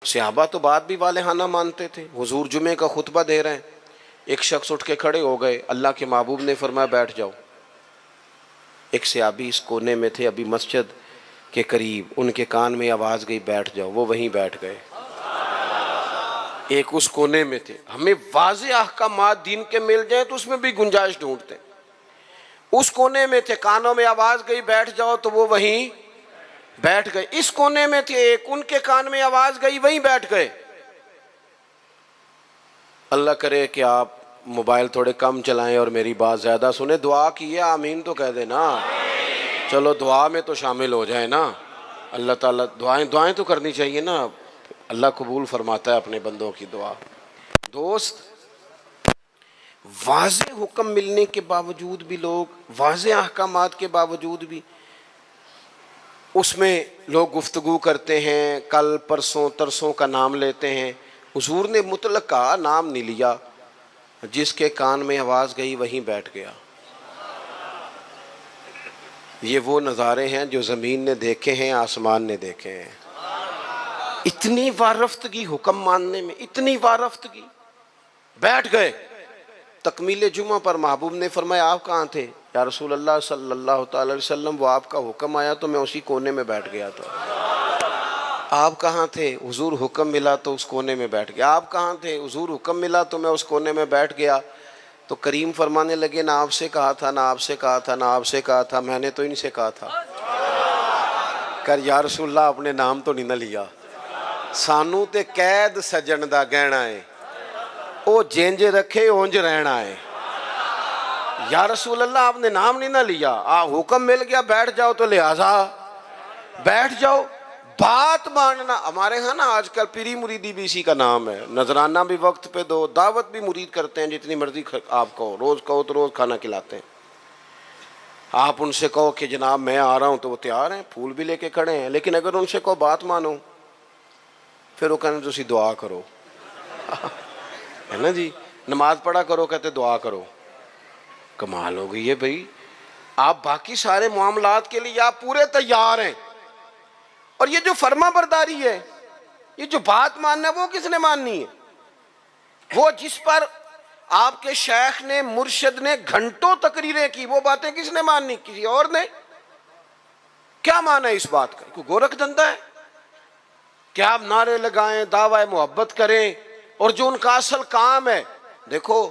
صحابہ تو بات بھی والہانہ مانتے تھے. حضور جمعے کا خطبہ دے رہے ہیں, ایک شخص اٹھ کے کھڑے ہو گئے, اللہ کے محبوب نے فرمایا بیٹھ جاؤ. ایک صحابی اس کونے میں تھے ابھی مسجد کے قریب, ان کے کان میں آواز گئی بیٹھ جاؤ, وہ وہیں بیٹھ گئے. ایک اس کونے میں تھے. ہمیں واضح احکامات دین کے مل جائیں تو اس میں بھی گنجائش ڈھونڈتے ہیں. اس کونے میں تھے, کانوں میں آواز گئی بیٹھ جاؤ تو وہ وہیں بیٹھ گئے. اس کونے میں تھے ایک, ان کے کان میں آواز گئی وہیں بیٹھ گئے. اللہ کرے کہ آپ موبائل تھوڑے کم چلائیں اور میری بات زیادہ سنیں. دعا کیے آمین تو کہہ دیں نا. چلو دعا میں تو شامل ہو جائیں نا. اللہ تعالیٰ دعائیں تو کرنی چاہیے نا, اللہ قبول فرماتا ہے اپنے بندوں کی دعا. دوست, واضح حکم ملنے کے باوجود بھی لوگ, واضح احکامات کے باوجود بھی اس میں لوگ گفتگو کرتے ہیں, کل پرسوں ترسوں کا نام لیتے ہیں. حضور نے مطلق کا نام نہیں لیا, جس کے کان میں آواز گئی وہیں بیٹھ گیا. یہ وہ نظارے ہیں جو زمین نے دیکھے ہیں, آسمان نے دیکھے ہیں. اتنی وارفتگی حکم ماننے میں, اتنی وارفتگی. بیٹھ گئے. تکمیل جمعہ پر محبوب نے فرمایا آپ کہاں تھے؟ یا رسول اللہ صلی اللہ تعالی علیہ وسلم وہ آپ کا حکم آیا تو میں اسی کونے میں بیٹھ گیا تھا. آپ کہاں تھے؟ حضور حکم ملا تو اس کونے میں بیٹھ گیا. آپ کہاں تھے؟ حضور حکم ملا تو میں اس کونے میں بیٹھ گیا. تو کریم فرمانے لگے نہ آپ سے کہا تھا, نہ آپ سے کہا تھا, نہ آپ سے کہا تھا, میں نے تو ان سے کہا تھا. کر یا رسول اللہ اپنے نام تو نہیں نہ لیا. سانو تے قید سجن دا گہنا ہے, او جینج رکھے اونج رہنا ہے. یا رسول اللہ آپ نے نام نہیں نہ لیا, حکم مل گیا بیٹھ جاؤ تو لہذا بیٹھ جاؤ. بات ماننا ہمارے ہاں نا آج کل پیری مریدی بھی اسی کا نام ہے. نذرانہ بھی وقت پہ دو, دعوت بھی مرید کرتے ہیں جتنی مرضی آپ کہو, روز کہو تو روز کھانا کھلاتے ہیں. آپ ان سے کہو کہ جناب میں آ رہا ہوں تو وہ تیار ہیں, پھول بھی لے کے کھڑے ہیں. لیکن اگر ان سے کہو بات مانو, پھر وہ کہنے تسی دعا کرو ہے نا جی. نماز پڑھا کرو, کہتے دعا کرو. کمال ہو گئی ہے بھائی. آپ باقی سارے معاملات کے لیے آپ پورے تیار ہیں, اور یہ جو فرما برداری ہے, یہ جو بات ماننا ہے, وہ کس نے ماننی ہے؟ وہ جس پر آپ کے شیخ نے, مرشد نے گھنٹوں تقریریں کی, وہ باتیں کس نے ماننی؟ کسی اور نے. کیا مانا ہے اس بات کا؟ کوئی گورکھ دھندا ہے کہ آپ نعرے لگائیں, دعوی محبت کریں, اور جو ان کا اصل کام ہے. دیکھو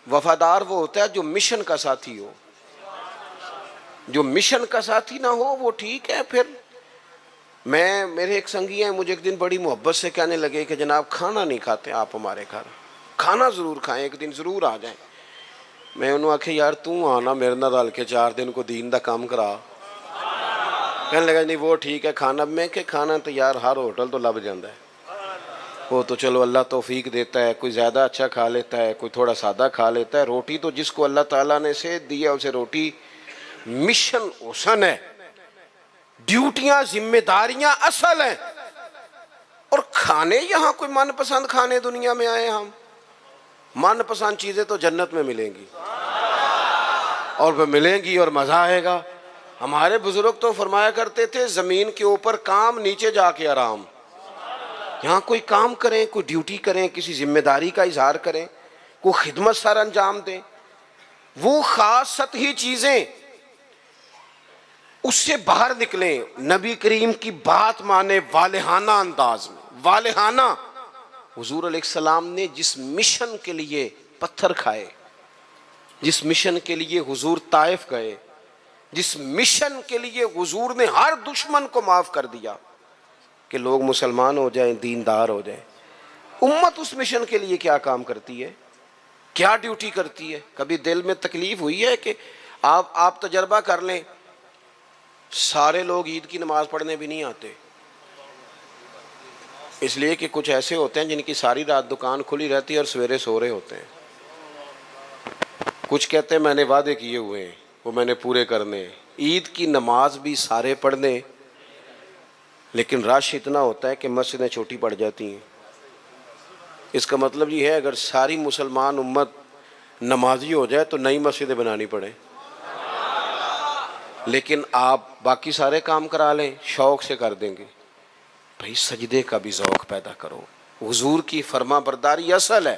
وفادار وہ ہوتا ہے جو مشن کا ساتھی ہو. جو مشن کا ساتھی نہ ہو وہ ٹھیک ہے. پھر میرے ایک سنگی ہیں, مجھے ایک دن بڑی محبت سے کہنے لگے کہ جناب کھانا نہیں کھاتے آپ ہمارے گھر, کھانا ضرور کھائیں, ایک دن ضرور آ جائیں. میں انہوں نے آکھے یار تو آنا میرے نہ رل کے 4 دن کو دین دا کام کرا. کہنے لگا نہیں وہ ٹھیک ہے کھانا. میں کہ کھانا تو یار ہر ہوٹل تو لب جاندہ ہے, وہ تو چلو اللہ توفیق دیتا ہے, کوئی زیادہ اچھا کھا لیتا ہے, کوئی تھوڑا سادہ کھا لیتا ہے. روٹی تو جس کو اللہ تعالیٰ نے صحت دی ہے اسے روٹی مشن حسن ہے, ڈیوٹیاں ذمہ داریاں اصل ہیں. اور کھانے یہاں کوئی من پسند کھانے دنیا میں آئے ہم, من پسند چیزیں تو جنت میں ملیں گی, اور وہ ملیں گی اور مزہ آئے گا. ہمارے بزرگ تو فرمایا کرتے تھے زمین کے اوپر کام, نیچے جا کے آرام. یہاں کوئی کام کریں, کوئی ڈیوٹی کریں, کسی ذمہ داری کا اظہار کریں, کوئی خدمت سر انجام دیں, وہ خاص سطحی چیزیں اس سے باہر نکلیں. نبی کریم کی بات مانے والہانہ انداز میں, والہانہ. حضور علیہ السلام نے جس مشن کے لیے پتھر کھائے, جس مشن کے لیے حضور طائف گئے, جس مشن کے لیے حضور نے ہر دشمن کو معاف کر دیا کہ لوگ مسلمان ہو جائیں, دیندار ہو جائیں, امت اس مشن کے لیے کیا کام کرتی ہے, کیا ڈیوٹی کرتی ہے؟ کبھی دل میں تکلیف ہوئی ہے کہ آپ تجربہ کر لیں, سارے لوگ عید کی نماز پڑھنے بھی نہیں آتے, اس لیے کہ کچھ ایسے ہوتے ہیں جن کی ساری رات دکان کھلی رہتی ہے اور سویرے سو رہے ہوتے ہیں. کچھ کہتے ہیں میں نے وعدے کیے ہوئے ہیں وہ میں نے پورے کرنے ہیں. عید کی نماز بھی سارے پڑھنے, لیکن رش اتنا ہوتا ہے کہ مسجدیں چھوٹی پڑ جاتی ہیں. اس کا مطلب یہ ہے اگر ساری مسلمان امت نمازی ہو جائے تو نئی مسجدیں بنانی پڑیں, لیکن آپ باقی سارے کام کرا لیں, شوق سے کر دیں گے. بھائی سجدے کا بھی ذوق پیدا کرو. حضور کی فرما برداری اصل ہے.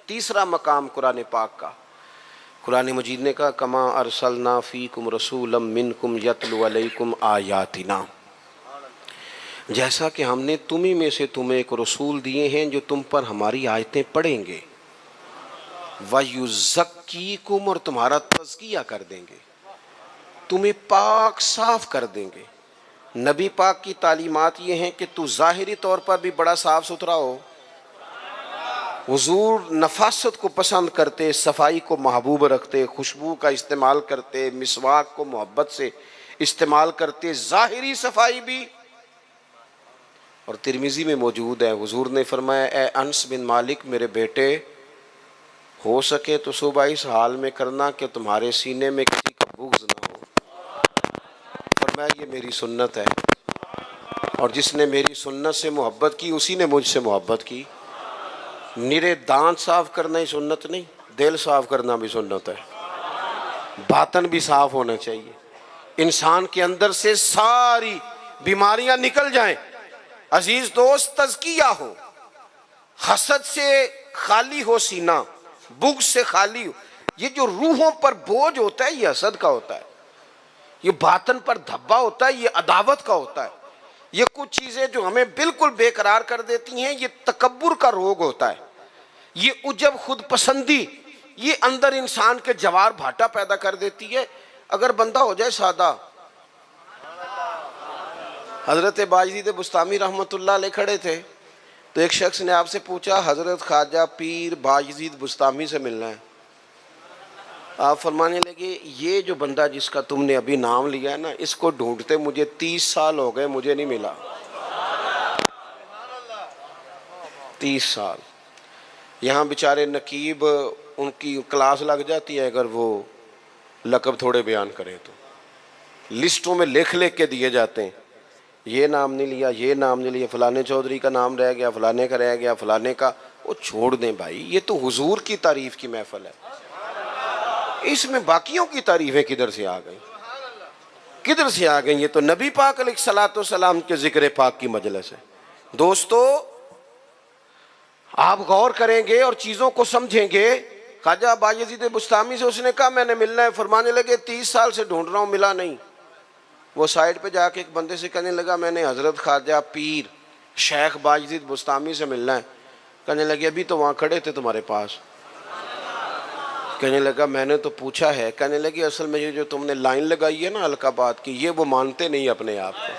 تیسرا مقام قرآن پاک کا، قرآن مجید نے کہا کما ارسلنا فیکم رسولا منکم یتلو علیکم آیاتنا، جیسا کہ ہم نے تمہیں میں سے تمہیں ایک رسول دیے ہیں جو تم پر ہماری آیتیں پڑھیں گے، وَيُزَكِّيكُمْ، اور تمہارا تزکیہ کر دیں گے، تمہیں پاک صاف کر دیں گے. نبی پاک کی تعلیمات یہ ہیں کہ تو ظاہری طور پر بھی بڑا صاف ستھرا ہو. حضور نفاست کو پسند کرتے، صفائی کو محبوب رکھتے، خوشبو کا استعمال کرتے، مسواک کو محبت سے استعمال کرتے، ظاہری صفائی بھی. اور ترمذی میں موجود ہے، حضور نے فرمایا اے انس بن مالک میرے بیٹے، ہو سکے تو صبح اس حال میں کرنا کہ تمہارے سینے میں کسی کا بغض نہ ہو. فرمایا یہ میری سنت ہے، اور جس نے میری سنت سے محبت کی اسی نے مجھ سے محبت کی. نرے دانت صاف کرنا ہی سنت نہیں، دل صاف کرنا بھی سنت ہے. باطن بھی صاف ہونا چاہیے، انسان کے اندر سے ساری بیماریاں نکل جائیں. عزیز دوست، تزکیہ ہو، حسد سے خالی ہو سینہ، بغض سے خالی ہو. یہ جو روحوں پر بوجھ ہوتا ہے یہ حسد کا ہوتا ہے، یہ باطن پر دھبا ہوتا ہے یہ عداوت کا ہوتا ہے. یہ کچھ چیزیں جو ہمیں بالکل بے قرار کر دیتی ہیں یہ تکبر کا روگ ہوتا ہے. یہ عجب خود پسندی یہ اندر انسان کے جوار بھاٹا پیدا کر دیتی ہے. اگر بندہ ہو جائے سادہ. حضرت باجدید بستامی رحمۃ اللہ علیہ کھڑے تھے تو ایک شخص نے آپ سے پوچھا حضرت خواجہ پیر باجدید بستامی سے ملنا ہے. آپ فرمانے لگے یہ جو بندہ جس کا تم نے ابھی نام لیا ہے نا، اس کو ڈھونڈتے مجھے 30 سال ہو گئے، مجھے نہیں ملا. 30 سال. یہاں بیچارے نقیب ان کی کلاس لگ جاتی ہے اگر وہ لقب تھوڑے بیان کریں تو لسٹوں میں لکھ کے دیے جاتے ہیں، یہ نام نہیں لیا، یہ نام نہیں لیا، فلانے چودھری کا نام رہ گیا، فلانے کا رہ گیا، فلانے کا. وہ چھوڑ دیں بھائی، یہ تو حضور کی تعریف کی محفل ہے، اس میں باقیوں کی تعریفیں کدھر سے آ گئیں، کدھر سے آ گئیں؟ یہ تو نبی پاک علیہ الصلوۃ والسلام کے ذکر پاک کی مجلس ہے. دوستو آپ غور کریں گے اور چیزوں کو سمجھیں گے. خواجہ باجدید بستامی سے اس نے کہا میں نے ملنا ہے. فرمانے لگے 30 سال سے ڈھونڈ رہا ہوں، ملا نہیں. وہ سائڈ پہ جا کے ایک بندے سے کہنے لگا میں نے حضرت خواجہ پیر شیخ باجدید بستامی سے ملنا ہے. کہنے لگے ابھی تو وہاں کھڑے تھے تمہارے پاس. کہنے لگا میں نے تو پوچھا ہے. کہنے لگے اصل میں یہ جو تم نے لائن لگائی ہے نا القابات کی، یہ وہ مانتے نہیں اپنے آپ کو،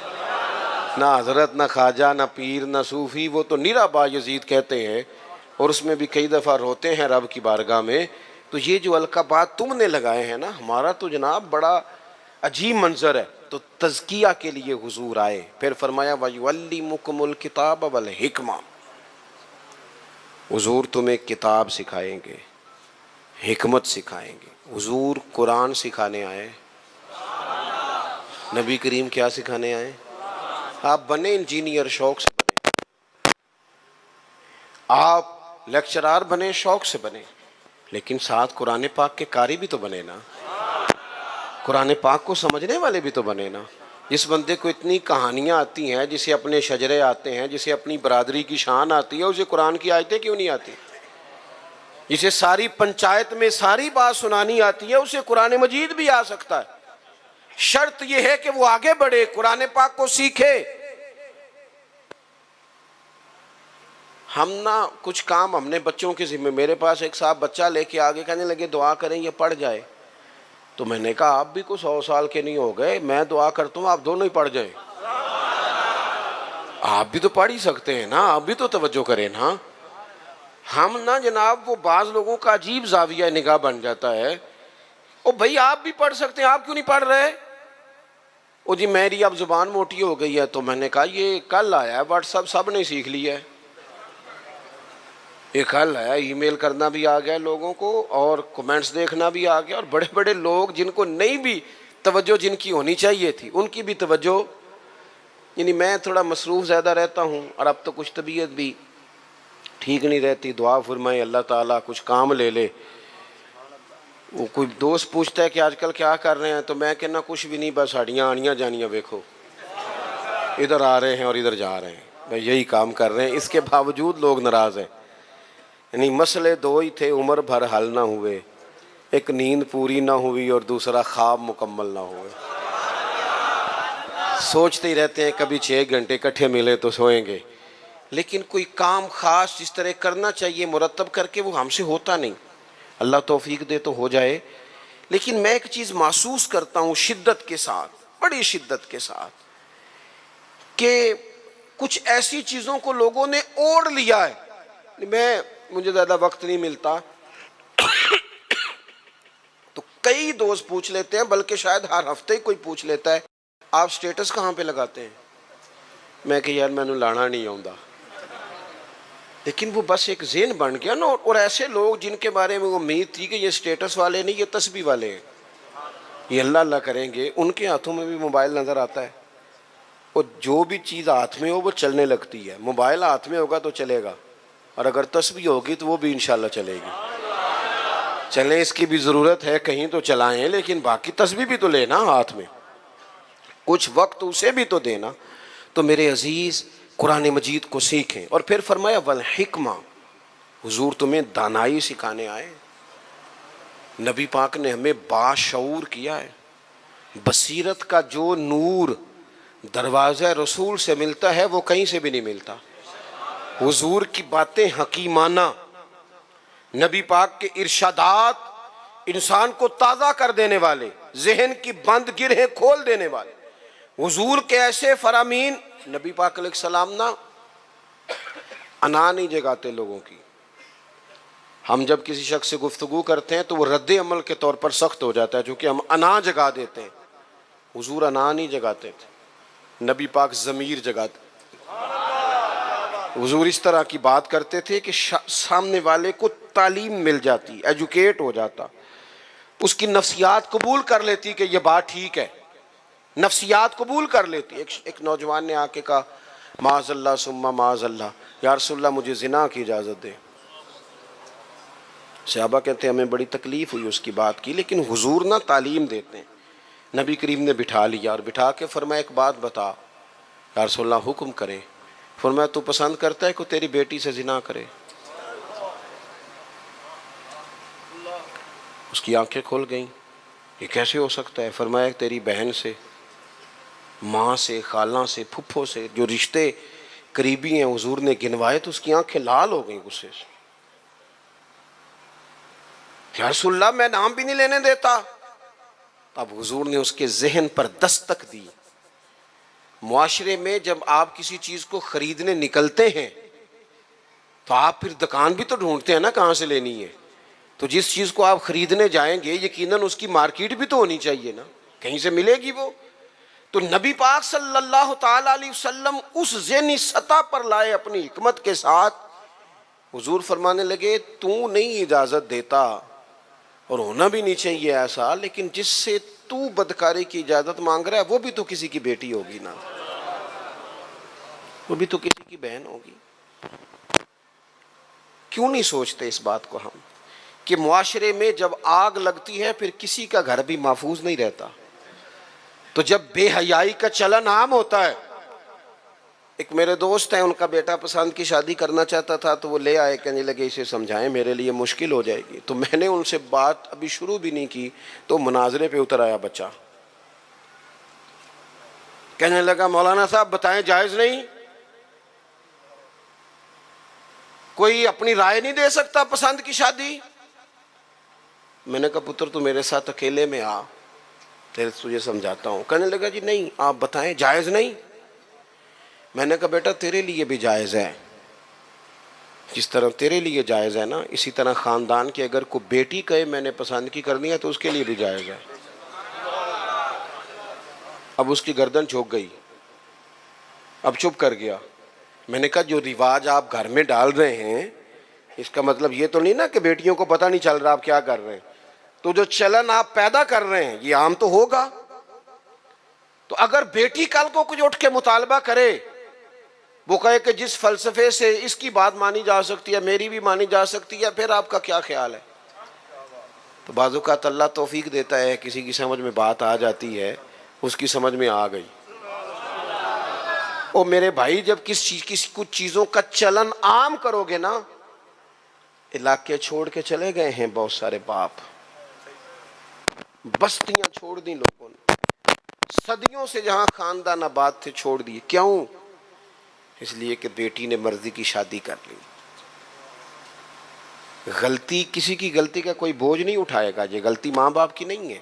نہ حضرت، نہ خواجہ، نہ پیر، نہ صوفی. وہ تو نیرا باجدید کہتے ہیں اور اس میں بھی کئی دفعہ روتے ہیں رب کی بارگاہ میں. تو یہ جو القابات تم نے لگائے ہیں نا، ہمارا تو جناب بڑا عجیب منظر ہے. تو تزکیہ کے لیے حضور آئے. پھر فرمایا وَيُعَلِّمُكُمُ الْكِتَابَ وَالْحِکْمَةَ، حضور تمہیں کتاب سکھائیں گے، حکمت سکھائیں گے. حضور قرآن سکھانے آئے، نبی کریم کیا سکھانے آئے؟ آپ بنے انجینئر شوق سے بنے، آپ لیکچرار بنے شوق سے بنے، لیکن ساتھ قرآن پاک کے قاری بھی تو بنے نا، قرآن پاک کو سمجھنے والے بھی تو بنے نا. جس بندے کو اتنی کہانیاں آتی ہیں، جسے اپنے شجرے آتے ہیں، جسے اپنی برادری کی شان آتی ہے، اسے قرآن کی آیتیں کیوں نہیں آتی؟ جسے ساری پنچایت میں ساری بات سنانی آتی ہے، اسے قرآن مجید بھی آ سکتا ہے. شرط یہ ہے کہ وہ آگے بڑھے، قرآن پاک کو سیکھے. ہم نا کچھ کام ہم نے بچوں کے ذمہ، میرے پاس ایک صاحب بچہ لے کے آگے کہنے لگے دعا کریں یہ پڑھ جائے. تو میں نے کہا آپ بھی کو 100 سال کے نہیں ہو گئے، میں دعا کرتا ہوں آپ دونوں ہی پڑھ جائیں. آپ بھی تو پڑھ ہی سکتے ہیں نا، آپ بھی تو توجہ کریں نا. ہم نا جناب وہ بعض لوگوں کا عجیب زاویہ نگاہ بن جاتا ہے، او بھائی آپ بھی پڑھ سکتے ہیں، آپ کیوں نہیں پڑھ رہے؟ او جی میری اب زبان موٹی ہو گئی ہے. تو میں نے کہا یہ کل آیا ہے واٹس ایپ، سب نے سیکھ لیا ہے. یہ کل آیا، ای میل کرنا بھی آ گیا لوگوں کو، اور کمنٹس دیکھنا بھی آ گیا، اور بڑے بڑے لوگ جن کو نہیں بھی توجہ جن کی ہونی چاہیے تھی ان کی بھی توجہ. یعنی میں تھوڑا مصروف زیادہ رہتا ہوں، اور اب تو کچھ طبیعت بھی ٹھیک نہیں رہتی. دعا فرمائے اللہ تعالیٰ کچھ کام لے لے. وہ کوئی دوست پوچھتا ہے کہ آج کل کیا کر رہے ہیں، تو میں کہنا کچھ بھی نہیں، بس ہڈیاں آنیاں جانیاں ویکھو، ادھر آ رہے ہیں اور ادھر جا رہے ہیں. بھائی یہی کام کر رہے ہیں، اس کے باوجود لوگ ناراض ہیں۔ یعنی مسئلے دو ہی تھے، عمر بھر حل نہ ہوئے، ایک نیند پوری نہ ہوئی اور دوسرا خواب مکمل نہ ہوئے۔ سوچتے ہی رہتے ہیں کبھی 6 گھنٹے اکٹھے ملے تو سوئیں گے، لیکن کوئی کام خاص جس طرح کرنا چاہیے مرتب کر کے وہ ہم سے ہوتا نہیں۔ اللہ توفیق دے تو ہو جائے۔ لیکن میں ایک چیز محسوس کرتا ہوں شدت کے ساتھ، بڑی شدت کے ساتھ، کہ کچھ ایسی چیزوں کو لوگوں نے اوڑھ لیا ہے۔ مجھے زیادہ وقت نہیں ملتا تو کئی دوست پوچھ لیتے ہیں، بلکہ شاید ہر ہفتے ہی کوئی پوچھ لیتا ہے آپ سٹیٹس کہاں پہ لگاتے ہیں؟ میں کہ یار میں نے لانا نہیں آؤں، لیکن وہ بس ایک ذہن بن گیا نا۔ اور ایسے لوگ جن کے بارے میں امید تھی کہ یہ سٹیٹس والے نہیں، یہ تسبیح والے ہیں، یہ اللہ اللہ کریں گے، ان کے ہاتھوں میں بھی موبائل نظر آتا ہے، اور جو بھی چیز ہاتھ میں ہو وہ چلنے لگتی ہے۔ موبائل ہاتھ میں ہوگا تو چلے گا، اور اگر تسبیح ہوگی تو وہ بھی انشاءاللہ چلے گی۔ چلیں، اس کی بھی ضرورت ہے، کہیں تو چلائیں، لیکن باقی تسبیح بھی تو لینا ہاتھ میں، کچھ وقت اسے بھی تو دینا۔ تو میرے عزیز، قرآن مجید کو سیکھیں۔ اور پھر فرمایا والحکمہ، حضور تمہیں دانائی سکھانے آئے۔ نبی پاک نے ہمیں باشعور کیا ہے۔ بصیرت کا جو نور دروازہ رسول سے ملتا ہے وہ کہیں سے بھی نہیں ملتا۔ حضور کی باتیں حکیمانہ، نبی پاک کے ارشادات انسان کو تازہ کر دینے والے، ذہن کی بند گرہیں کھول دینے والے، حضور کے ایسے فرامین۔ نبی پاک علیہ السلام نا انا نہیں جگاتے لوگوں کی۔ ہم جب کسی شخص سے گفتگو کرتے ہیں تو وہ رد عمل کے طور پر سخت ہو جاتا ہے، چونکہ ہم انا جگا دیتے ہیں۔ حضور انا نہیں جگاتے تھے، نبی پاک ضمیر جگاتے۔ حضور اس طرح کی بات کرتے تھے کہ سامنے والے کو تعلیم مل جاتی، ایجوکیٹ ہو جاتا، اس کی نفسیات قبول کر لیتی کہ یہ بات ٹھیک ہے، نفسیات قبول کر لیتی۔ ایک نوجوان نے آ کے کہا معاذ اللہ ثم معاذ اللہ، یا رسول اللہ مجھے زنا کی اجازت دے۔ صحابہ کہتے ہیں ہمیں بڑی تکلیف ہوئی اس کی بات کی، لیکن حضور نہ تعلیم دیتے ہیں۔ نبی کریم نے بٹھا لیا اور بٹھا کے فرمایا ایک بات بتا، یا رسول اللہ حکم کریں۔ فرمایا تو پسند کرتا ہے کہ تیری بیٹی سے زنا کرے؟ اس کی آنکھیں کھل گئیں، یہ کیسے ہو سکتا ہے؟ فرمایا تیری بہن سے، ماں سے، خالہ سے، پھپھو سے، جو رشتے قریبی ہیں حضور نے گنوائے، تو اس کی آنکھیں لال ہو گئیں غصے سے۔ یا رسول اللہ میں نام بھی نہیں لینے دیتا۔ اب حضور نے اس کے ذہن پر دستک دی۔ معاشرے میں جب آپ کسی چیز کو خریدنے نکلتے ہیں تو آپ پھر دکان بھی تو ڈھونڈتے ہیں نا کہاں سے لینی ہے۔ تو جس چیز کو آپ خریدنے جائیں گے یقیناً اس کی مارکیٹ بھی تو ہونی چاہیے نا، کہیں سے ملے گی وہ۔ تو نبی پاک صلی اللہ تعالی علیہ وسلم اس ذہنی سطح پر لائے اپنی حکمت کے ساتھ۔ حضور فرمانے لگے تو نہیں اجازت دیتا، اور ہونا بھی نہیں چاہیے ایسا، لیکن جس سے تو بدکاری کی اجازت مانگ رہا ہے وہ بھی تو کسی کی بیٹی ہوگی نا، وہ بھی تو کسی کی بہن ہوگی۔ کیوں نہیں سوچتے اس بات کو ہم کہ معاشرے میں جب آگ لگتی ہے پھر کسی کا گھر بھی محفوظ نہیں رہتا۔ تو جب بے حیائی کا چلن عام ہوتا ہے، ایک میرے دوست ہیں، ان کا بیٹا پسند کی شادی کرنا چاہتا تھا تو وہ لے آئے، کہنے لگے اسے سمجھائیں میرے لیے مشکل ہو جائے گی۔ تو میں نے ان سے بات ابھی شروع بھی نہیں کی تو مناظرے پہ اتر آیا بچہ، کہنے لگا مولانا صاحب بتائیں جائز نہیں؟ کوئی اپنی رائے نہیں دے سکتا پسند کی شادی؟ میں نے کہا پتر تو میرے ساتھ اکیلے میں آ، تجھے سمجھاتا ہوں۔ کہنے لگا جی نہیں آپ بتائیں جائز نہیں؟ میں نے کہا بیٹا تیرے لیے بھی جائز ہے، جس طرح تیرے لیے جائز ہے نا، اسی طرح خاندان کی اگر کوئی بیٹی کہے میں نے پسند کی کرنی ہے تو اس کے لیے بھی جائز ہے۔ اب اس کی گردن جھک گئی، اب چپ کر گیا۔ میں نے کہا جو رواج آپ گھر میں ڈال رہے ہیں اس کا مطلب یہ تو نہیں نا کہ بیٹیوں کو پتہ نہیں چل رہا آپ کیا کر رہے ہیں، تو جو چلن آپ پیدا کر رہے ہیں یہ عام تو ہوگا۔ تو اگر بیٹی کل کو کچھ اٹھ کے مطالبہ کرے، وہ کہے کہ جس فلسفے سے اس کی بات مانی جا سکتی ہے میری بھی مانی جا سکتی ہے، پھر آپ کا کیا خیال ہے؟ تو بعض اوقات اللہ توفیق دیتا ہے، کسی کی سمجھ میں بات آ جاتی ہے، اس کی سمجھ میں آ گئی، اور میرے بھائی جب کسی کچھ چیزوں کا چلن عام کرو گے نا، علاقے چھوڑ کے چلے گئے ہیں بہت سارے باپ، بستیاں چھوڑ دی لوگوں نے، صدیوں سے جہاں خاندان آباد تھے چھوڑ دیے. کیوں؟ اس لیے کہ بیٹی نے مرضی کی شادی کر لی. غلطی، کسی کی غلطی کا کوئی بوجھ نہیں اٹھائے گا، یہ غلطی ماں باپ کی نہیں ہے.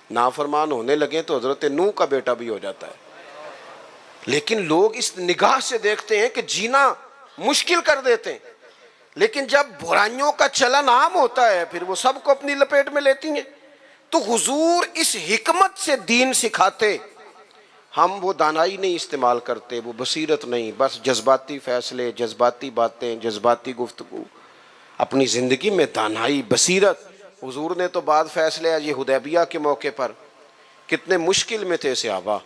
نافرمان ہونے لگے تو حضرت نوح کا بیٹا بھی ہو جاتا ہے. لیکن لوگ اس نگاہ سے دیکھتے ہیں کہ جینا مشکل کر دیتے ہیں، لیکن جب برائیوں کا چلن عام ہوتا ہے پھر وہ سب کو اپنی لپیٹ میں لیتی ہیں. تو حضور اس حکمت سے دین سکھاتے. ہم وہ دانائی نہیں استعمال کرتے، وہ بصیرت نہیں، بس جذباتی فیصلے، جذباتی باتیں، جذباتی گفتگو. اپنی زندگی میں دانائی، بصیرت. حضور نے تو بعد فیصلے یہ حدیبیہ کے موقع پر کتنے مشکل میں تھے صحابہ،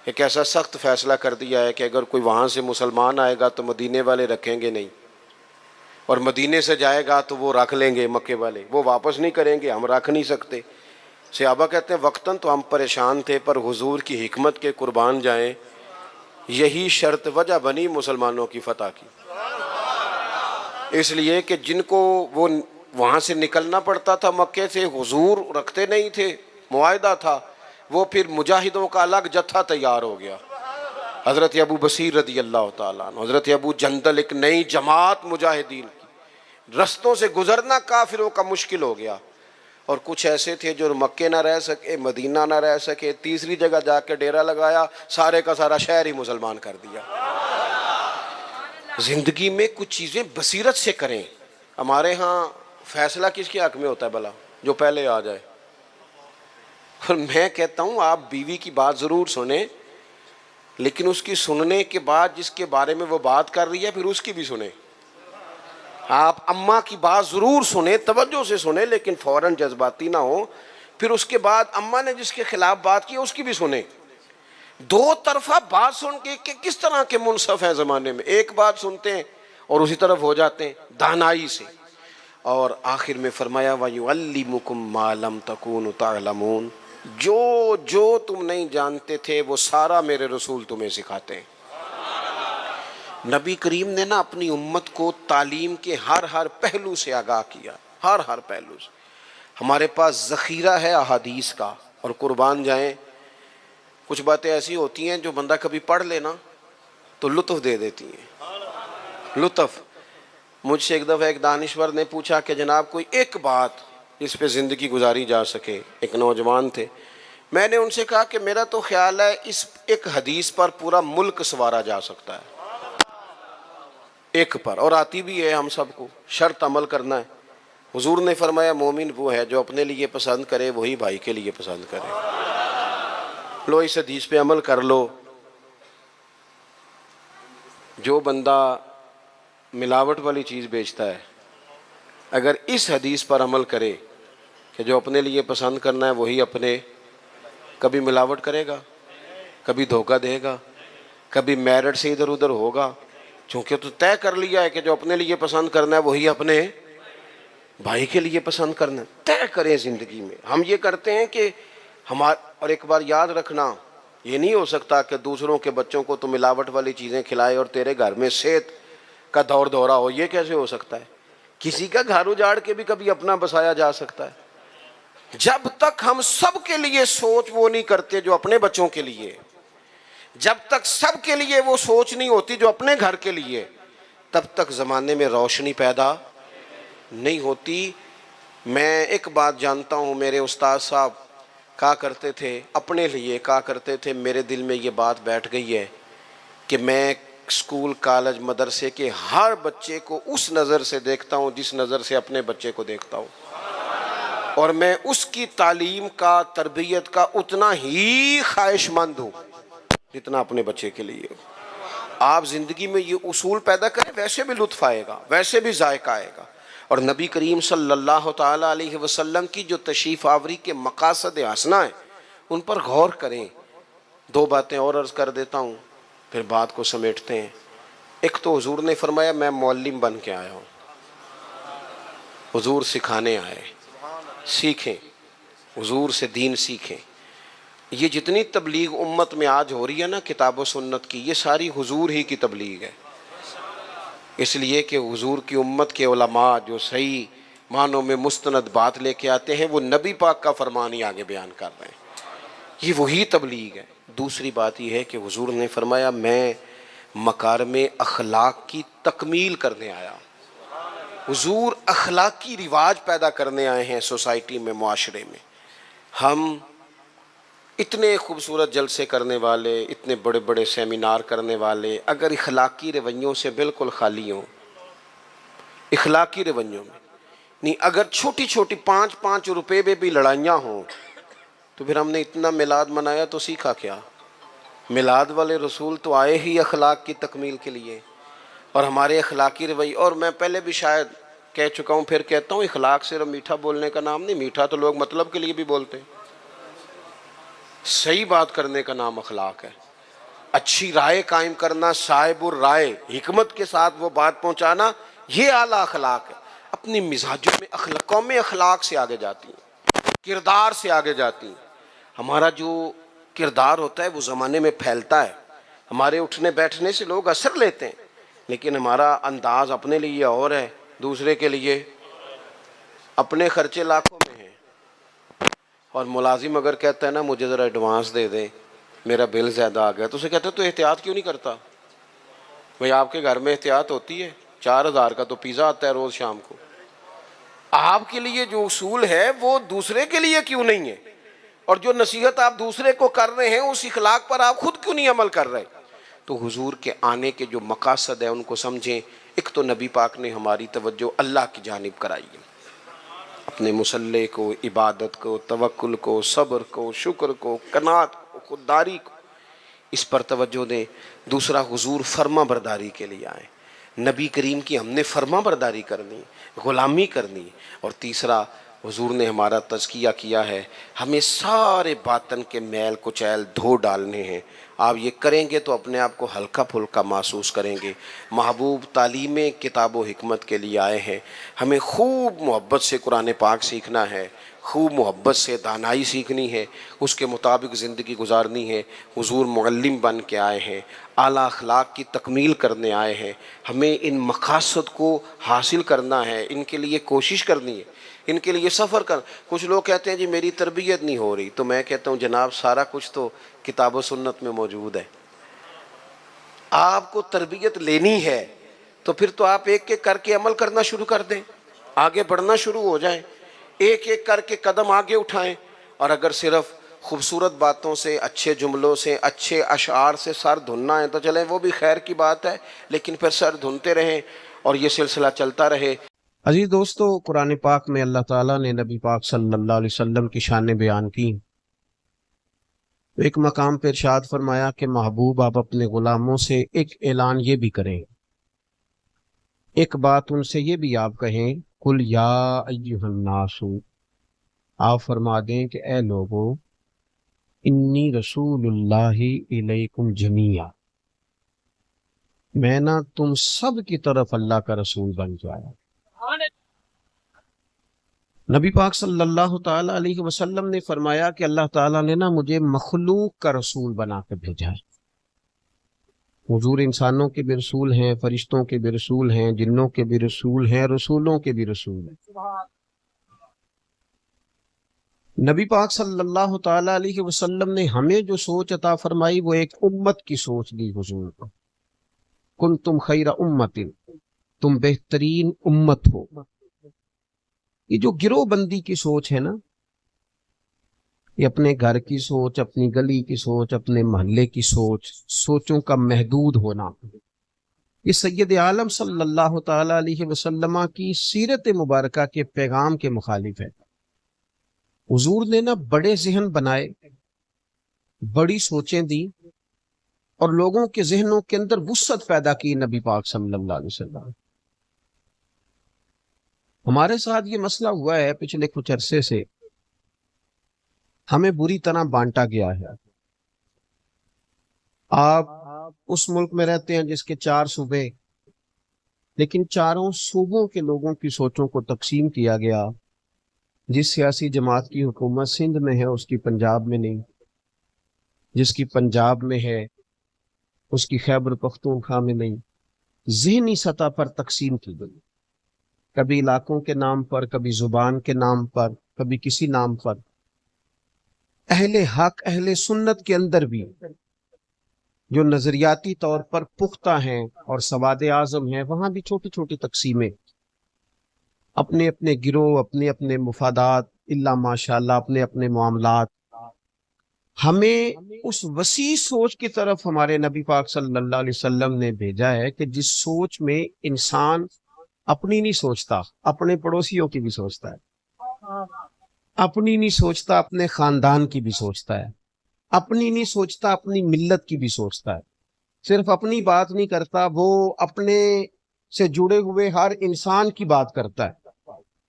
ایک ایسا سخت فیصلہ کر دیا ہے کہ اگر کوئی وہاں سے مسلمان آئے گا تو مدینے والے رکھیں گے نہیں، اور مدینے سے جائے گا تو وہ رکھ لیں گے مکے والے، وہ واپس نہیں کریں گے، ہم رکھ نہیں سکتے. صحابہ کہتے ہیں وقتاً تو ہم پریشان تھے، پر حضور کی حکمت کے قربان جائیں، یہی شرط وجہ بنی مسلمانوں کی فتح کی. اس لیے کہ جن کو وہ وہاں سے نکلنا پڑتا تھا مکے سے، حضور رکھتے نہیں تھے، معاہدہ تھا، وہ پھر مجاہدوں کا الگ جتھا تیار ہو گیا. حضرت ابو بصیر رضی اللہ تعالیٰ عنہ، حضرت ابو جندل، ایک نئی جماعت مجاہدین کی. رستوں سے گزرنا کافروں کا مشکل ہو گیا. اور کچھ ایسے تھے جو مکے نہ رہ سکے، مدینہ نہ رہ سکے، تیسری جگہ جا کے ڈیرا لگایا، سارے کا سارا شہر ہی مسلمان کر دیا. زندگی میں کچھ چیزیں بصیرت سے کریں. ہمارے ہاں فیصلہ کس کے حق میں ہوتا ہے بھلا؟ جو پہلے آ جائے. اور میں کہتا ہوں آپ بیوی کی بات ضرور سنیں، لیکن اس کی سننے کے بعد جس کے بارے میں وہ بات کر رہی ہے پھر اس کی بھی سنیں. آپ اماں کی بات ضرور سنیں، توجہ سے سنیں، لیکن فوراً جذباتی نہ ہو. پھر اس کے بعد اماں نے جس کے خلاف بات کی اس کی بھی سنیں. دو طرفہ بات سن کے کہ کس طرح کے منصف ہیں زمانے میں، ایک بات سنتے ہیں اور اسی طرف ہو جاتے ہیں دانائی سے. اور آخر میں فرمایا وَيُعَلِّمُكُم مَّا لَمْ تَكُونُوا تَعْلَمُونَ، جو تم نہیں جانتے تھے وہ سارا میرے رسول تمہیں سکھاتے ہیں. نبی کریم نے نا اپنی امت کو تعلیم کے ہر پہلو سے آگاہ کیا، ہر پہلو سے. ہمارے پاس ذخیرہ ہے احادیث کا، اور قربان جائیں کچھ باتیں ایسی ہوتی ہیں جو بندہ کبھی پڑھ لینا تو لطف دے دیتی ہیں. لطف. مجھ سے ایک دفعہ ایک دانشور نے پوچھا کہ جناب کوئی ایک بات جس پہ زندگی گزاری جا سکے. ایک نوجوان تھے. میں نے ان سے کہا کہ میرا تو خیال ہے اس ایک حدیث پر پورا ملک سنوارا جا سکتا ہے، ایک پر، اور آتی بھی ہے ہم سب کو، شرط عمل کرنا ہے. حضور نے فرمایا مومن وہ ہے جو اپنے لیے پسند کرے وہی بھائی کے لیے پسند کرے. لو اس حدیث پہ عمل کر لو. جو بندہ ملاوٹ والی چیز بیچتا ہے اگر اس حدیث پر عمل کرے کہ جو اپنے لیے پسند کرنا ہے وہی اپنے، کبھی ملاوٹ کرے گا، کبھی دھوکہ دے گا، کبھی میرٹ سے ادھر ادھر ہوگا، چونکہ تو طے کر لیا ہے کہ جو اپنے لیے پسند کرنا ہے وہی اپنے بھائی کے لیے پسند کرنا ہے. طے کریں زندگی میں. ہم یہ کرتے ہیں کہ اور ایک بار یاد رکھنا، یہ نہیں ہو سکتا کہ دوسروں کے بچوں کو تو ملاوٹ والی چیزیں کھلائے اور تیرے گھر میں صحت کا دور دورہ ہو. یہ کیسے ہو سکتا ہے؟ کسی کا گھر اجاڑ کے بھی کبھی اپنا بسایا جا سکتا ہے. جب تک ہم سب کے لیے سوچ وہ نہیں کرتے جو اپنے بچوں کے لیے، جب تک سب کے لیے وہ سوچ نہیں ہوتی جو اپنے گھر کے لیے، تب تک زمانے میں روشنی پیدا نہیں ہوتی. میں ایک بات جانتا ہوں، میرے استاد صاحب کہا کرتے تھے، اپنے لیے کہا کرتے تھے، میرے دل میں یہ بات بیٹھ گئی ہے کہ میں اسکول کالج مدرسے کے ہر بچے کو اس نظر سے دیکھتا ہوں جس نظر سے اپنے بچے کو دیکھتا ہوں، اور میں اس کی تعلیم کا، تربیت کا اتنا ہی خواہش مند ہوں جتنا اپنے بچے کے لیے. آپ زندگی میں یہ اصول پیدا کریں، ویسے بھی لطف آئے گا، ویسے بھی ذائقہ آئے گا. اور نبی کریم صلی اللہ تعالیٰ علیہ وسلم کی جو تشریف آوری کے مقاصد حسنہ ہیں ان پر غور کریں. دو باتیں اور عرض کر دیتا ہوں پھر بات کو سمیٹتے ہیں. ایک تو حضور نے فرمایا میں معلم بن کے آیا ہوں. حضور سکھانے آئے، سیکھیں، حضور سے دین سیکھیں. یہ جتنی تبلیغ امت میں آج ہو رہی ہے نا کتاب و سنت کی، یہ ساری حضور ہی کی تبلیغ ہے، اس لیے کہ حضور کی امت کے علماء جو صحیح معنوں میں مستند بات لے کے آتے ہیں وہ نبی پاک کا فرمان ہی آگے بیان کر رہے ہیں، یہ وہی تبلیغ ہے۔ دوسری بات یہ ہے کہ حضور نے فرمایا میں مکارم اخلاق کی تکمیل کرنے آیا۔ حضور اخلاقی رواج پیدا کرنے آئے ہیں سوسائٹی میں، معاشرے میں۔ ہم اتنے خوبصورت جلسے کرنے والے، اتنے بڑے بڑے سیمینار کرنے والے، اگر اخلاقی رویوں سے بالکل خالی ہوں، اخلاقی رویوں میں نہیں، اگر چھوٹی چھوٹی 5 روپے میں بھی لڑائیاں ہوں، تو پھر ہم نے اتنا میلاد منایا تو سیکھا کیا؟ میلاد والے رسول تو آئے ہی اخلاق کی تکمیل کے لیے، اور ہمارے اخلاقی رویے، اور میں پہلے بھی شاید کہہ چکا ہوں، پھر کہتا ہوں، اخلاق صرف میٹھا بولنے کا نام نہیں، میٹھا تو لوگ مطلب کے لیے بھی بولتے ہیں، صحیح بات کرنے کا نام اخلاق ہے، اچھی رائے قائم کرنا، صاحب الرائے، حکمت کے ساتھ وہ بات پہنچانا، یہ اعلیٰ اخلاق ہے۔ اپنی مزاجوں میں قومیں اخلاق سے آگے جاتی ہیں، کردار سے آگے جاتی ہیں۔ ہمارا جو کردار ہوتا ہے وہ زمانے میں پھیلتا ہے، ہمارے اٹھنے بیٹھنے سے لوگ اثر لیتے ہیں، لیکن ہمارا انداز اپنے لیے اور ہے، دوسرے کے لیے اپنے خرچے لاکھوں میں ہیں۔ اور ملازم اگر کہتا ہے نا مجھے ذرا ایڈوانس دے دیں، میرا بل زیادہ آ گیا، تو اسے کہتے ہیں تو احتیاط کیوں نہیں کرتا؟ بھئی آپ کے گھر میں احتیاط ہوتی ہے؟ 4000 کا تو پیزا آتا ہے روز شام کو، آپ کے لیے جو اصول ہے وہ دوسرے کے لیے کیوں نہیں ہے؟ اور جو نصیحت آپ دوسرے کو کر رہے ہیں اس اخلاق پر آپ خود کیوں نہیں عمل کر رہے؟ تو حضور کے آنے کے جو مقاصد ہیں ان کو سمجھیں۔ ایک تو نبی پاک نے ہماری توجہ اللہ کی جانب کرائی ہے، اپنے مصلح کو، عبادت کو، توکل کو، صبر کو، شکر کو، قناعت کو، خودداری کو، اس پر توجہ دیں۔ دوسرا، حضور فرما برداری کے لیے آئے، نبی کریم کی ہم نے فرما برداری کرنی، غلامی کرنی۔ اور تیسرا، حضور نے ہمارا تزکیہ کیا ہے، ہمیں سارے باطن کے میل کچیل دھو ڈالنے ہیں۔ آپ یہ کریں گے تو اپنے آپ کو ہلکا پھلکا محسوس کریں گے۔ محبوب تعلیم کتاب و حکمت کے لیے آئے ہیں، ہمیں خوب محبت سے قرآن پاک سیکھنا ہے، خوب محبت سے دانائی سیکھنی ہے، اس کے مطابق زندگی گزارنی ہے۔ حضور معلم بن کے آئے ہیں، اعلیٰ اخلاق کی تکمیل کرنے آئے ہیں، ہمیں ان مقاصد کو حاصل کرنا ہے، ان کے لیے کوشش کرنی ہے، ان کے لیے سفر کر۔ کچھ لوگ کہتے ہیں جی میری تربیت نہیں ہو رہی، تو میں کہتا ہوں جناب سارا کچھ تو کتاب و سنت میں موجود ہے۔ آپ کو تربیت لینی ہے تو پھر تو آپ ایک ایک کر کے عمل کرنا شروع کر دیں، آگے بڑھنا شروع ہو جائیں، ایک ایک کر کے قدم آگے اٹھائیں۔ اور اگر صرف خوبصورت باتوں سے، اچھے جملوں سے، اچھے اشعار سے سر دھننا ہے تو چلیں وہ بھی خیر کی بات ہے، لیکن پھر سر دھنتے رہیں اور یہ سلسلہ چلتا رہے۔ عزیز دوستو، قرآن پاک میں اللہ تعالیٰ نے نبی پاک صلی اللہ علیہ وسلم کی شانیں بیان کی۔ ایک مقام پہ ارشاد فرمایا کہ محبوب آپ اپنے غلاموں سے ایک اعلان یہ بھی کریں، ایک بات ان سے یہ بھی آپ کہیں، قل یا ایھا الناس، آپ فرما دیں کہ اے لوگو، انی رسول اللہ الیکم جمیعا، میں نا تم سب کی طرف اللہ کا رسول بن کے آیا۔ نبی پاک صلی اللہ تعالیٰ علیہ وسلم نے فرمایا کہ اللہ تعالیٰ نے نا مجھے مخلوق کا رسول بنا کے بھیجا ہے۔ حضور انسانوں کے بھی رسول ہیں، فرشتوں کے بھی رسول ہیں، جنوں کے بھی رسول ہیں، رسولوں کے بھی رسول ہیں۔ نبی پاک صلی اللہ تعالیٰ علیہ وسلم نے ہمیں جو سوچ عطا فرمائی وہ ایک امت کی سوچ دی حضور کو۔ کنتم خیر امت، تم بہترین امت ہو۔ یہ جو گروہ بندی کی سوچ ہے نا، یہ اپنے گھر کی سوچ، اپنی گلی کی سوچ، اپنے محلے کی سوچ، سوچوں کا محدود ہونا، یہ سید عالم صلی اللہ تعالیٰ علیہ وسلم کی سیرت مبارکہ کے پیغام کے مخالف ہے۔ حضور نے نا بڑے ذہن بنائے، بڑی سوچیں دی، اور لوگوں کے ذہنوں کے اندر وسعت پیدا کی نبی پاک صلی اللہ علیہ وسلم۔ ہمارے ساتھ یہ مسئلہ ہوا ہے پچھلے کچھ عرصے سے، ہمیں بری طرح بانٹا گیا ہے۔ آپ اس ملک میں رہتے ہیں جس کے 4 صوبے، لیکن چاروں صوبوں کے لوگوں کی سوچوں کو تقسیم کیا گیا۔ جس سیاسی جماعت کی حکومت سندھ میں ہے اس کی پنجاب میں نہیں، جس کی پنجاب میں ہے اس کی خیبر پختونخوا میں نہیں، ذہنی سطح پر تقسیم کی گئی، کبھی علاقوں کے نام پر، کبھی زبان کے نام پر، کبھی کسی نام پر۔ اہل حق اہل سنت کے اندر بھی جو نظریاتی طور پر پختہ ہیں اور سواد اعظم ہیں، وہاں بھی چھوٹی چھوٹی تقسیمیں، اپنے اپنے گروہ، اپنے اپنے مفادات، اللہ ماشاء اللہ اپنے اپنے معاملات۔ ہمیں اس وسیع سوچ کی طرف ہمارے نبی پاک صلی اللہ علیہ وسلم نے بھیجا ہے کہ جس سوچ میں انسان اپنی نہیں سوچتا، اپنے پڑوسیوں کی بھی سوچتا ہے، اپنی نہیں سوچتا، اپنے خاندان کی بھی سوچتا ہے، اپنی نہیں سوچتا، اپنی ملت کی بھی سوچتا ہے، صرف اپنی بات نہیں کرتا، وہ اپنے سے جڑے ہوئے ہر انسان کی بات کرتا ہے۔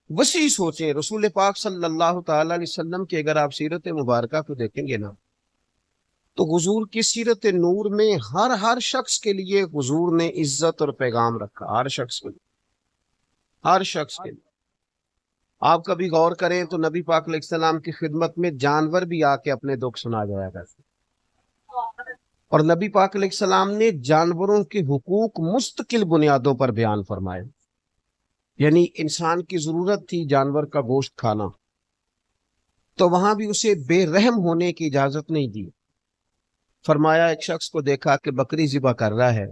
وسیع سوچیں رسول پاک صلی اللہ تعالی علیہ وسلم کی اگر آپ سیرت مبارکہ کو دیکھیں گے نا، تو حضور کی سیرت نور میں ہر شخص کے لیے حضور نے عزت اور پیغام رکھا، ہر شخص کے لیے، ہر شخص کے لیے۔ آپ کبھی غور کریں تو نبی پاک علیہ السلام کی خدمت میں جانور بھی آ کے اپنے دکھ سنا جایا کرتے، اور نبی پاک علیہ السلام نے جانوروں کے حقوق مستقل بنیادوں پر بیان فرمائے۔ یعنی انسان کی ضرورت تھی جانور کا گوشت کھانا، تو وہاں بھی اسے بے رحم ہونے کی اجازت نہیں دی۔ فرمایا ایک شخص کو دیکھا کہ بکری ذبح کر رہا ہے،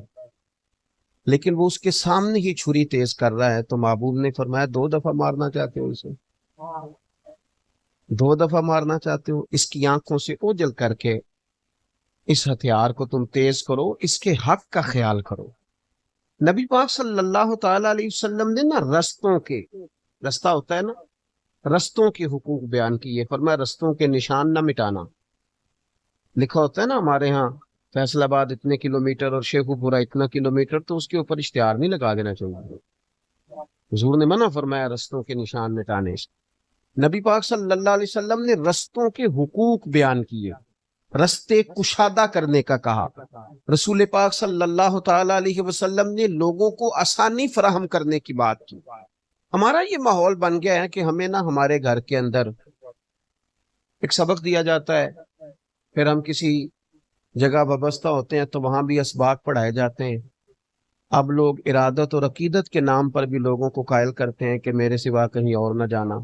لیکن وہ اس کے سامنے ہی چھری تیز کر رہا ہے، تو محبوب نے فرمایا 2 دفعہ مارنا چاہتے ہو اسے؟ 2 دفعہ مارنا چاہتے ہو؟ اس کی آنکھوں سے اوجل کر کے اس ہتھیار کو تم تیز کرو، اس کے حق کا خیال کرو۔ نبی پاک صلی اللہ تعالی علیہ وسلم نے نا رستوں کے، رستہ ہوتا ہے نا، رستوں کے حقوق بیان کیے۔ فرمایا رستوں کے نشان نہ مٹانا۔ لکھا ہوتا ہے نا ہمارے ہاں فیصل آباد اتنے کلومیٹر اور شیخو پورہ اتنا کلومیٹر، تو اس کے اوپر اشتہار نہیں لگا دینا چاہیے۔ حضور نے منع فرمایا رستوں کے نشان مٹانے سے۔ نبی پاک صلی اللہ علیہ وسلم نے رستوں کے حقوق بیان کیے، رستے کشادہ کرنے کا کہا۔ رسول پاک صلی اللہ تعالی علیہ وسلم نے لوگوں کو آسانی فراہم کرنے کی بات کی۔ ہمارا یہ ماحول بن گیا ہے کہ ہمیں نا ہمارے گھر کے اندر ایک سبق دیا جاتا ہے، پھر ہم کسی جگہ وابستہ ہوتے ہیں تو وہاں بھی اسباق پڑھائے جاتے ہیں۔ اب لوگ ارادت اور عقیدت کے نام پر بھی لوگوں کو قائل کرتے ہیں کہ میرے سوا کہیں اور نہ جانا۔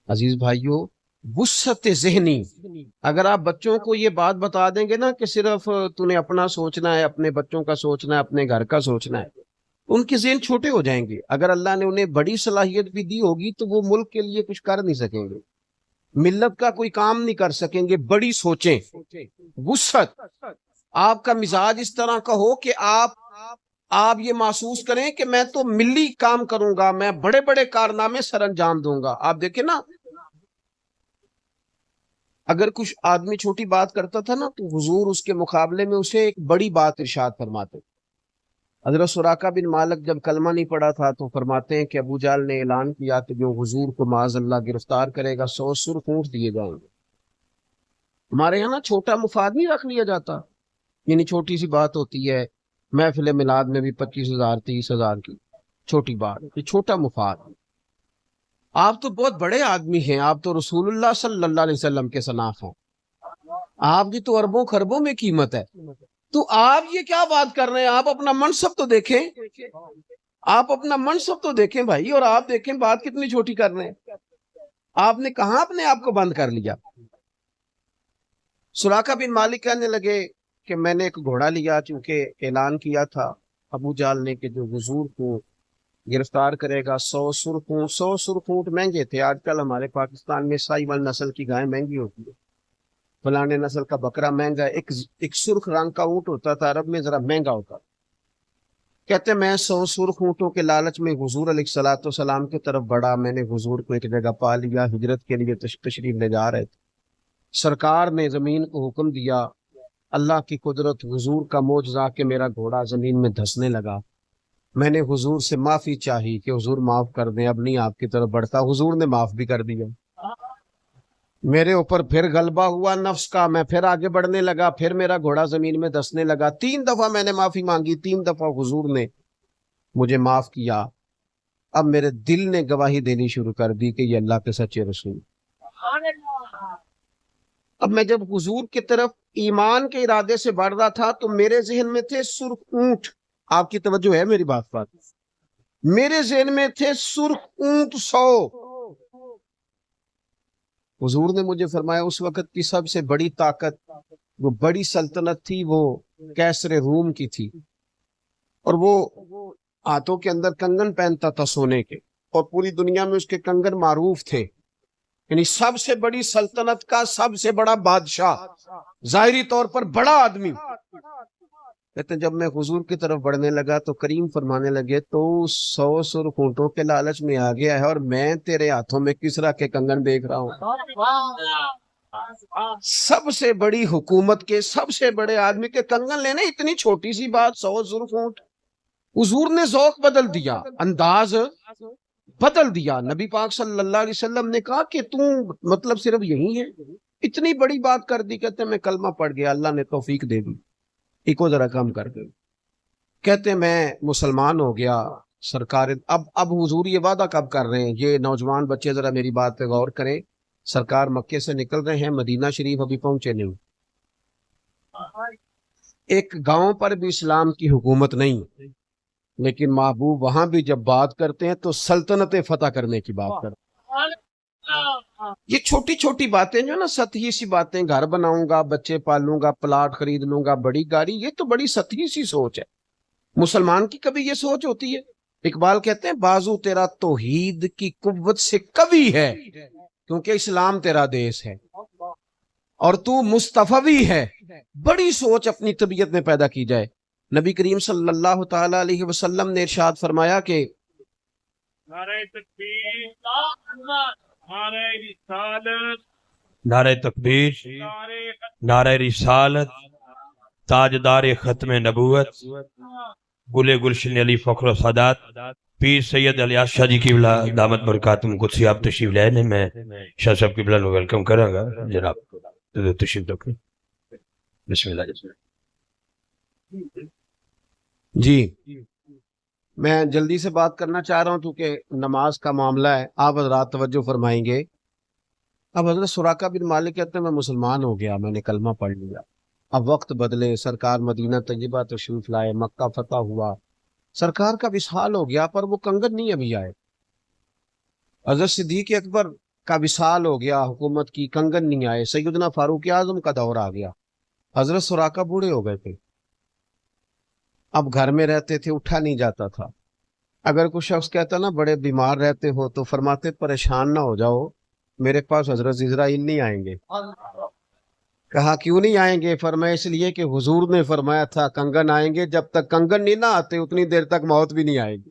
عزیز بھائیوں، وسعت ذہنی، اگر آپ بچوں کو یہ بات بتا دیں گے نا کہ صرف تو نے اپنا سوچنا ہے، اپنے بچوں کا سوچنا ہے، اپنے گھر کا سوچنا ہے، ان کے ذہن چھوٹے ہو جائیں گے۔ اگر اللہ نے انہیں بڑی صلاحیت بھی دی ہوگی تو وہ ملک کے لیے کچھ کر نہیں سکیں گے، ملت کا کوئی کام نہیں کر سکیں گے۔ بڑی سوچیں، وسعت، آپ کا مزاج اس طرح کا ہو کہ آپ یہ محسوس کریں کہ میں تو ملی کام کروں گا، میں بڑے بڑے کارنامے سر انجام دوں گا۔ آپ دیکھیں نا، اگر کچھ آدمی چھوٹی بات کرتا تھا نا تو حضور اس کے مقابلے میں اسے ایک بڑی بات ارشاد فرماتے۔ حضرت سراقہ بن مالک جب کلمہ نہیں پڑا تھا تو فرماتے ہیں کہ ابو جہل نے اعلان کیا کہ جو حضور کو معاذ اللہ گرفتار کرے گا 100 سرخ اونٹ دیے جائیں گے۔ ہمارے یہاں نا چھوٹا مفاد نہیں رکھ لیا جاتا، یعنی چھوٹی سی بات ہوتی ہے، محفل میلاد میں بھی 25,000 30,000 کی چھوٹی بات، یہ چھوٹا مفاد۔ آپ تو بہت بڑے آدمی ہیں، آپ تو رسول اللہ صلی اللہ علیہ وسلم کے سناف ہیں، آپ کی تو اربوں خربوں میں قیمت ہے، تو آپ یہ کیا بات کر رہے ہیں؟ آپ اپنا منصب تو دیکھیں، آپ اپنا منصب تو دیکھیں بھائی، اور آپ دیکھیں بات کتنی چھوٹی کر رہے ہیں۔ آپ نے کہاں اپنے آپ کو بند کر لیا؟ سراقہ بن مالک کہنے لگے کہ میں نے ایک گھوڑا لیا، چونکہ اعلان کیا تھا ابو جہل نے کہ جو حضور کو گرفتار کرے گا 100 سرخ اونٹ۔ 100 سرخ اونٹ مہنگے تھے، آج کل ہمارے پاکستان میں سائیوال نسل کی گائے مہنگی ہوتی ہے، فلانے نسل کا بکرا مہنگا ہے، ایک سرخ رنگ کا اونٹ ہوتا تھا عرب میں، ذرا مہنگا ہوتا تھا۔ کہتے میں 100 سرخ اونٹوں کے لالچ میں حضور علیہ الصلوۃ والسلام کی طرف بڑھا، میں نے حضور کو ایک جگہ پا لیا، ہجرت کے لیے تشریف لے جا رہے تھے، سرکار نے زمین کو حکم دیا، اللہ کی قدرت، حضور کا معجزہ کہ میرا گھوڑا زمین میں دھسنے لگا، میں نے حضور سے معافی چاہی کہ حضور معاف کر دیں، اب نہیں آپ کی طرف بڑھتا، حضور نے معاف بھی کر دیا۔ میرے اوپر پھر غلبہ ہوا نفس کا، میں پھر آگے بڑھنے لگا، پھر میرا گھوڑا زمین میں دھسنے لگا، 3 دفعہ میں نے معافی مانگی، 3 دفعہ حضور نے مجھے معاف کیا۔ اب میرے دل نے گواہی دینی شروع کر دی کہ یہ اللہ کے سچے رسول۔ اب میں جب حضور کی طرف ایمان کے ارادے سے بڑھ رہا تھا تو میرے ذہن میں تھے سرخ اونٹ. آپ کی توجہ ہے میری بات پر؟ میرے ذہن میں تھے سرخ اونٹ 100. حضور نے مجھے فرمایا اس وقت کی سب سے بڑی طاقت، وہ بڑی سلطنت تھی، وہ کیسر روم کی تھی، اور وہ ہاتھوں کے اندر کنگن پہنتا تھا سونے کے، اور پوری دنیا میں اس کے کنگن معروف تھے. یعنی سب سے بڑی سلطنت کا سب سے بڑا بادشاہ، ظاہری طور پر بڑا آدمی. کہتے ہیں جب میں حضور کی طرف بڑھنے لگا تو کریم فرمانے لگے تو 100 سرخ اونٹوں کے لالچ میں آ گیا ہے اور میں تیرے ہاتھوں میں کسرا کے کنگن دیکھ رہا ہوں. سب سے بڑی حکومت کے سب سے بڑے آدمی کے کنگن لینے اتنی چھوٹی سی بات، 100 سرخ اونٹ. حضور نے ذوق بدل دیا، انداز بدل دیا. نبی پاک صلی اللہ علیہ وسلم نے کہا کہ مطلب صرف یہی ہے، اتنی بڑی بات کر دی. کہتے ہیں میں کلمہ پڑھ گیا، اللہ نے توفیق دے دی. ایک ذرا کم کر دے. کہتے ہیں میں مسلمان ہو گیا. سرکار اب حضور یہ وعدہ کب کر رہے ہیں؟ یہ نوجوان بچے ذرا میری بات پہ غور کریں. سرکار مکے سے نکل رہے ہیں، مدینہ شریف ابھی پہنچے نہیں. ایک گاؤں پر بھی اسلام کی حکومت نہیں، لیکن محبوب وہاں بھی جب بات کرتے ہیں تو سلطنت فتح کرنے کی بات کرتے ہیں. یہ چھوٹی چھوٹی باتیں جو نا سطحی سی باتیں، گھر بناؤں گا، بچے پالوں گا، پلاٹ خرید لوں گا، بڑی گاڑی، یہ تو بڑی سطحی سی سوچ ہے. مسلمان کی کبھی یہ سوچ ہوتی ہے؟ اقبال کہتے ہیں بازو تیرا توحید کی قوت سے کبھی ہے، کیونکہ اسلام تیرا دیس ہے اور تو مصطفی ہے. بڑی سوچ اپنی طبیعت میں پیدا کی جائے. نبی کریم صلی اللہ تعالی علیہ وسلم نے ارشاد فرمایا کہ نعرہ تکبیر، نعرہ رسالت، نعرہ تکبیر، نعرہ رسالت، تاجدار ختم نبوت، گل گلشن علی فخر و سادات، پیر سید الیاس شاہ جی کی بلا دامت برکاتم قدسی آپ تشریف لائے نے. میں شاہ صاحب کی بلا ویلکم کروں گا. جناب تشریف رکھیں. بسم اللہ. جی میں جلدی سے بات کرنا چاہ رہا ہوں کیونکہ نماز کا معاملہ ہے. آپ حضرات توجہ فرمائیں گے. اب حضرت سراقہ بن مالک کہتے ہیں میں مسلمان ہو گیا، میں نے کلمہ پڑھ لیا. اب وقت بدلے، سرکار مدینہ طیبہ تشریف لائے، مکہ فتح ہوا، سرکار کا وصال ہو گیا، پر وہ کنگن نہیں ابھی آئے. حضرت صدیق اکبر کا وصال ہو گیا، حکومت کی، کنگن نہیں آئے. سیدنا فاروق اعظم کا دور آ گیا. حضرت سراقہ بوڑھے ہو گئے تھے، اب گھر میں رہتے تھے، اٹھا نہیں جاتا تھا. اگر کوئی شخص کہتا نا بڑے بیمار رہتے ہو تو فرماتے پریشان نہ ہو جاؤ، میرے پاس حضرت عزرائیل نہیں آئیں گے. کہا کیوں نہیں آئیں گے؟ فرمایا اس لیے کہ حضور نے فرمایا تھا کنگن آئیں گے، جب تک کنگن نہیں نہ آتے اتنی دیر تک موت بھی نہیں آئے گی.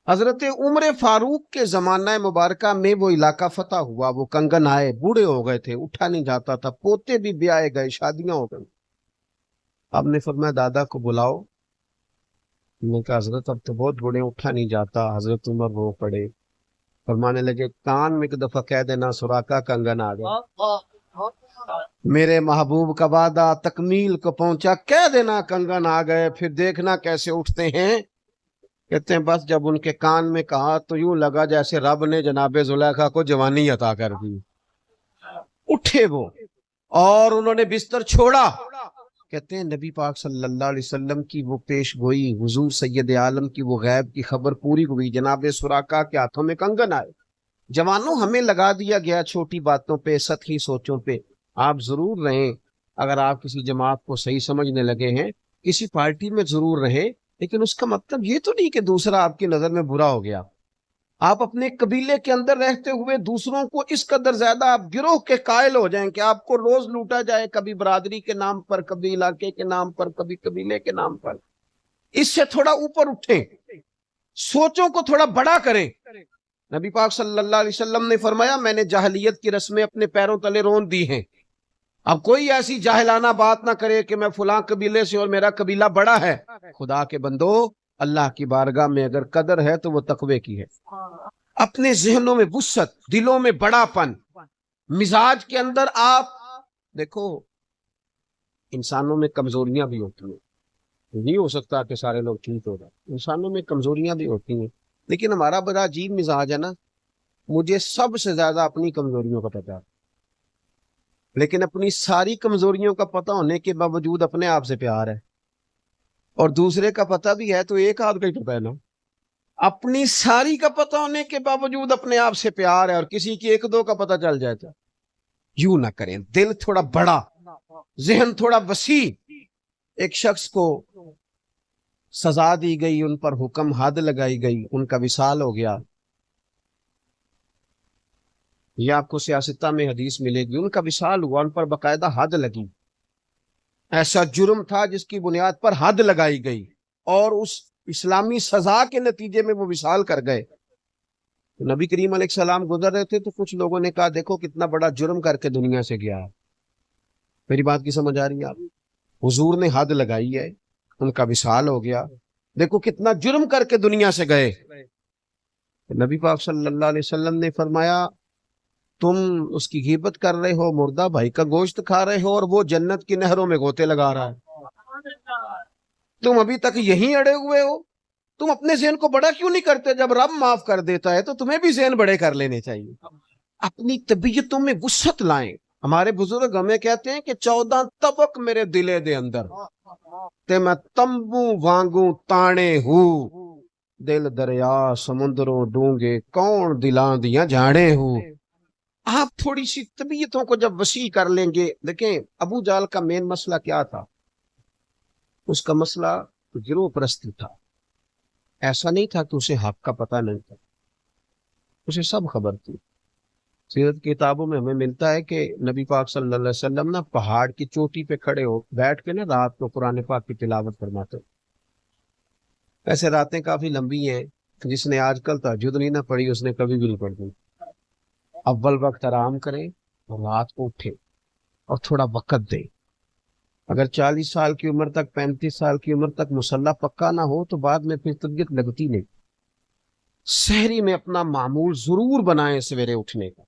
حضرت عمر فاروق کے زمانہ مبارکہ میں وہ علاقہ فتح ہوا، وہ کنگن آئے، بوڑھے ہو گئے تھے، اٹھا نہیں جاتا تھا، پوتے بھی بیائے گئے، شادیاں ہو گئی. آپ نے فرمایا دادا کو بلاؤ. میں کہا حضرت اب تو بہت بڑے، اٹھا نہیں جاتا. حضرت عمر رو پڑے، فرمانے لگے کان میں ایک دفعہ کہہ دینا سراقہ کنگن آ گیا. میرے محبوب کا وعدہ تکمیل کو پہنچا، کہہ دینا کنگن آ گئے، پھر دیکھنا کیسے اٹھتے ہیں. کہتے ہیں بس جب ان کے کان میں کہا تو یوں لگا جیسے رب نے جناب زلیخا کو جوانی عطا کر دی. اٹھے وہ اور انہوں نے بستر چھوڑا. کہتے ہیں نبی پاک صلی اللہ علیہ وسلم کی وہ پیش گوئی، حضور سید عالم کی وہ غیب کی خبر پوری ہوئی. جناب سراقہ کے ہاتھوں میں کنگن آئے. جوانوں ہمیں لگا دیا گیا چھوٹی باتوں پہ، سطحی سوچوں پہ. آپ ضرور رہیں، اگر آپ کسی جماعت کو صحیح سمجھنے لگے ہیں، کسی پارٹی میں ضرور رہیں، لیکن اس کا مطلب یہ تو نہیں کہ دوسرا آپ کی نظر میں برا ہو گیا. آپ اپنے قبیلے کے اندر رہتے ہوئے دوسروں کو اس قدر زیادہ آپ گروہ کے قائل ہو جائیں کہ آپ کو روز لوٹا جائے، کبھی برادری کے نام پر، کبھی علاقے کے نام پر، کبھی قبیلے کے نام پر. اس سے تھوڑا اوپر اٹھیں، سوچوں کو تھوڑا بڑا کریں. نبی پاک صلی اللہ علیہ وسلم نے فرمایا میں نے جاہلیت کی رسمیں اپنے پیروں تلے رون دی ہیں. اب کوئی ایسی جاہلانہ بات نہ کرے کہ میں فلاں قبیلے سے اور میرا قبیلہ بڑا ہے. خدا کے بندو، اللہ کی بارگاہ میں اگر قدر ہے تو وہ تقوی کی ہے. اپنے ذہنوں میں وسعت، دلوں میں بڑا پن، مزاج کے اندر آپ دیکھو انسانوں میں کمزوریاں بھی ہوتی ہیں. نہیں ہو سکتا کہ سارے لوگ ٹھیک ہو جائیں، انسانوں میں کمزوریاں بھی ہوتی ہیں. لیکن ہمارا بڑا عجیب مزاج ہے نا، مجھے سب سے زیادہ اپنی کمزوریوں کا پتہ ہے. لیکن اپنی ساری کمزوریوں کا پتہ ہونے کے باوجود اپنے آپ سے پیار ہے، اور دوسرے کا پتہ بھی ہے تو ایک ہاتھ کا ہی تو پہنا. اپنی ساری کا پتہ ہونے کے باوجود اپنے آپ سے پیار ہے، اور کسی کی ایک دو کا پتہ چل جائے تو یوں نہ کریں. دل تھوڑا بڑا، ذہن تھوڑا وسیع. ایک شخص کو سزا دی گئی، ان پر حکم حد لگائی گئی، ان کا وصال ہو گیا. یہ آپ کو سیاستہ میں حدیث ملے گی. ان کا وصال ہوا، ان پر باقاعدہ حد لگی. ایسا جرم تھا جس کی بنیاد پر حد لگائی گئی، اور اس اسلامی سزا کے نتیجے میں وہ وصال کر گئے. نبی کریم علیہ السلام گزر رہے تھے تو کچھ لوگوں نے کہا دیکھو کتنا بڑا جرم کر کے دنیا سے گیا ہے. میری بات کی سمجھ آ رہی ہے آپ؟ حضور نے حد لگائی ہے، ان کا وصال ہو گیا، دیکھو کتنا جرم کر کے دنیا سے گئے. نبی پاک صلی اللہ علیہ وسلم نے فرمایا تم اس کی غیبت کر رہے ہو، مردہ بھائی کا گوشت کھا رہے ہو، اور وہ جنت کی نہروں میں غوطے لگا رہا ہے. تم ابھی تک یہیں اڑے ہوئے ہو. تم اپنے ذہن کو بڑا کیوں نہیں کرتے؟ جب رب معاف کر دیتا ہے تو تمہیں بھی ذہن بڑے کر لینے چاہیے. اپنی طبیعتوں میں وسعت لائیں. ہمارے بزرگ ہمیں کہتے ہیں کہ 14 طبق میرے دلے دے اندر تے میں تمبو وانگوں تانے ہوں، دل دریا سمندروں ڈونگے کون دلاں دیاں جانے ہوں. آپ تھوڑی سی طبیعتوں کو جب وسیع کر لیں گے. دیکھیں ابو جال کا مین مسئلہ کیا تھا؟ اس کا مسئلہ گروہ پرستی تھا. ایسا نہیں تھا کہ اسے حق کا پتہ نہیں تھا، اسے سب خبر تھی. سیرت کی کتابوں میں ہمیں ملتا ہے کہ نبی پاک صلی اللہ علیہ وسلم نا پہاڑ کی چوٹی پہ کھڑے ہو بیٹھ کے نا رات کو قرآن پاک کی تلاوت فرماتے. ایسے راتیں کافی لمبی ہیں، جس نے آج کل تہجد نہیں نہ پڑھی اس نے کبھی بھی نہیں پڑھی. اول وقت آرام کریں اور رات کو اٹھے اور تھوڑا وقت دیں. اگر 40 سال کی عمر تک 35 سال کی عمر تک مسلح پکا نہ ہو تو بعد میں پھر طبیعت لگتی نہیں. سحری میں اپنا معمول ضرور بنائیں سویرے اٹھنے کا.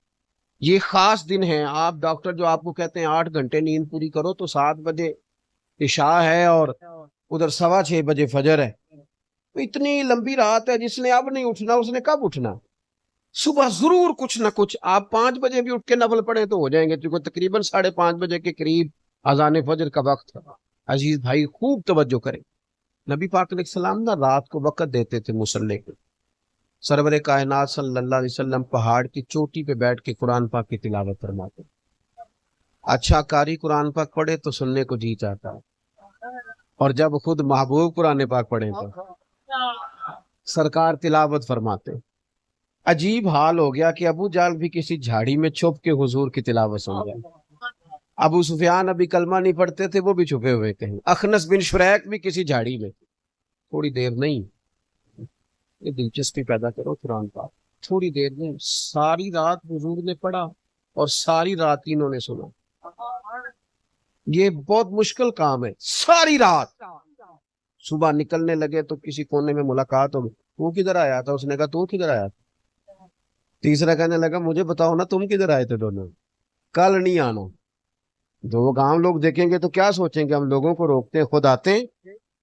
یہ خاص دن ہے. آپ ڈاکٹر جو آپ کو کہتے ہیں 8 گھنٹے نیند پوری کرو تو 7 بجے عشاء ہے اور ادھر 6:15 بجے فجر ہے. تو اتنی لمبی رات ہے. جس نے اب نہیں اٹھنا اس نے کب اٹھنا؟ صبح ضرور کچھ نہ کچھ. آپ 5 بجے بھی اٹھ کے نفل پڑھیں تو ہو جائیں گے، کیونکہ تقریباً 5:30 بجے کے قریب اذان فجر کا وقت ہے. عزیز بھائی خوب توجہ کریں. نبی پاک علیہ السلام نا رات کو وقت دیتے تھے مصلی کو. سرور کائنات صلی اللہ علیہ وسلم پہاڑ کی چوٹی پہ بیٹھ کے قرآن پاک کی تلاوت فرماتے. اچھا قاری قرآن پاک پڑھے تو سننے کو جی چاہتا ہے، اور جب خود محبوب قرآن پاک پڑھیں تو سرکار تلاوت فرماتے. عجیب حال ہو گیا کہ ابو جال بھی کسی جھاڑی میں چھپ کے حضور کی تلاوت سن گئے. ابو سفیان ابھی کلمہ نہیں پڑھتے تھے، وہ بھی چھپے ہوئے کہیں. اخنس بن شریک بھی کسی جھاڑی میں. تھوڑی دیر نہیں، یہ دلچسپی پیدا کرو قرآن پاک. تھوڑی دیر نہیں، ساری رات حضور نے پڑھا اور ساری رات انہوں نے سنا. یہ بہت مشکل کام ہے. ساری رات. صبح نکلنے لگے تو کسی کونے میں ملاقات ہو گئی. وہ کدھر آیا تھا؟ اس نے کہا تو کدھر آیا تھا؟ تیسرا کہنے لگا مجھے بتاؤ نا تم کدھر آئے تھے دونوں؟ کل نہیں آنا. دو گاؤں لوگ دیکھیں گے تو کیا سوچیں گے؟ ہم لوگوں کو روکتے ہیں، خود آتے ہیں.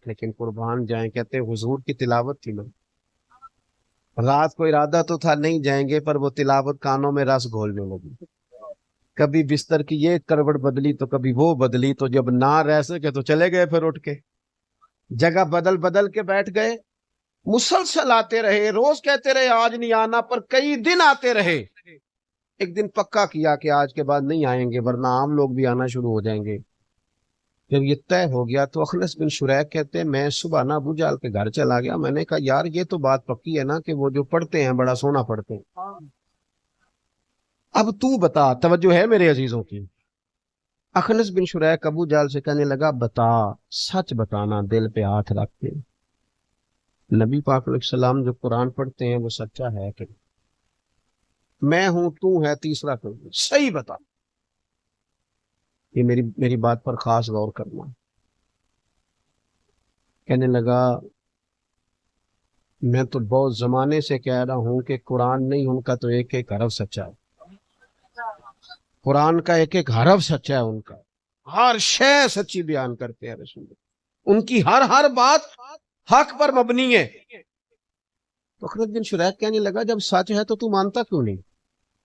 لیکن قربان جائیں، کہتے ہیں حضور کی تلاوت تھی نا. رات کو ارادہ تو تھا نہیں جائیں گے، پر وہ تلاوت کانوں میں رس گھولنے لگی. کبھی بستر کی یہ کروٹ بدلی تو کبھی وہ بدلی، تو جب نہ رہ سکے تو چلے گئے پھر اٹھ کے. جگہ بدل بدل کے بیٹھ گئے. مسلسل آتے رہے. روز کہتے رہے آج نہیں آنا، پر کئی دن آتے رہے. ایک دن پکا کیا کہ آج کے بعد نہیں آئیں گے ورنہ عام لوگ بھی آنا شروع ہو جائیں گے. جب یہ طے ہو گیا تو اخنس بن شریک کہتے ہیں میں صبح نا ابو جال کے گھر چلا گیا. میں نے کہا یار یہ تو بات پکی ہے نا کہ وہ جو پڑھتے ہیں بڑا سونا پڑھتے ہیں. اب تو بتا. توجہ ہے میرے عزیزوں کی. اخنس بن شریک ابو جال سے کہنے لگا بتا، سچ بتانا دل پہ ہاتھ رکھ کے، نبی پاک علیہ السلام جو قرآن پڑھتے ہیں وہ سچا ہے کہ میں ہوں تو ہے تیسرا کوئی؟ صحیح بتا. یہ میری بات پر خاص غور کرنا. کہنے لگا میں تو بہت زمانے سے کہہ رہا ہوں کہ قرآن نہیں، ان کا تو ایک ایک حرف سچا ہے. قرآن کا ایک ایک حرف سچا ہے. ان کا ہر شے سچی بیان کرتے ہیں رسول. ان کی ہر بات حق پر مبنی ہے. تو خالد بن شریک کہنے لگا جب سچ ہے تو مانتا کیوں نہیں؟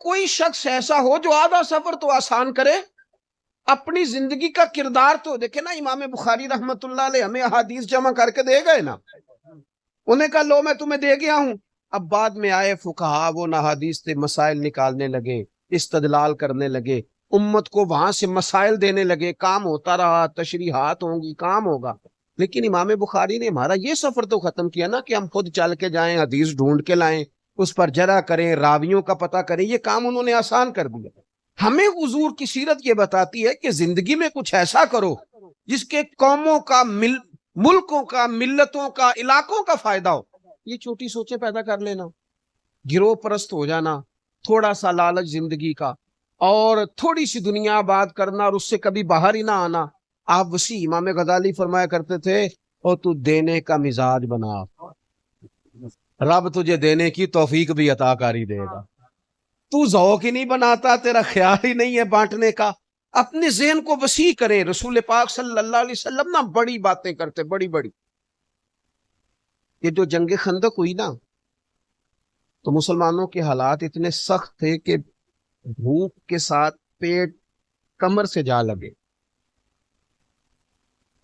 کوئی شخص ایسا ہو جو آدھا سفر تو آسان کرے، اپنی زندگی کا کردار تو دیکھے نا. امام بخاری رحمت اللہ علیہ ہمیں احادیث جمع کر کے دے گئے نا، انہیں کہا لو میں تمہیں دے گیا ہوں. اب بعد میں آئے فقہا، وہ احادیث سے مسائل نکالنے لگے، استدلال کرنے لگے، امت کو وہاں سے مسائل دینے لگے، کام ہوتا رہا، تشریحات ہوں گی، کام ہوگا. لیکن امام بخاری نے ہمارا یہ سفر تو ختم کیا نا کہ ہم خود چل کے جائیں، حدیث ڈھونڈ کے لائیں، اس پر جرح کریں، راویوں کا پتہ کریں. یہ کام انہوں نے آسان کر دیا. ہمیں حضور کی سیرت یہ بتاتی ہے کہ زندگی میں کچھ ایسا کرو جس کے قوموں کا، ملکوں کا، ملتوں کا، علاقوں کا فائدہ ہو. یہ چھوٹی سوچیں پیدا کر لینا، گروہ پرست ہو جانا، تھوڑا سا لالچ زندگی کا، اور تھوڑی سی دنیا آباد کرنا اور اس سے کبھی باہر ہی نہ آنا. آپ وسیع امام غزالی فرمایا کرتے تھے اور تو دینے کا مزاج بنا، رب تجھے دینے کی توفیق بھی عطا کاری دے گا. تو ذوق ہی نہیں بناتا، تیرا خیال ہی نہیں ہے بانٹنے کا. اپنے ذہن کو وسیع کریں. رسول پاک صلی اللہ علیہ وسلم نا بڑی باتیں کرتے، بڑی بڑی. یہ جو جنگ خندق ہوئی نا تو مسلمانوں کے حالات اتنے سخت تھے کہ بھوک کے ساتھ پیٹ کمر سے جا لگے.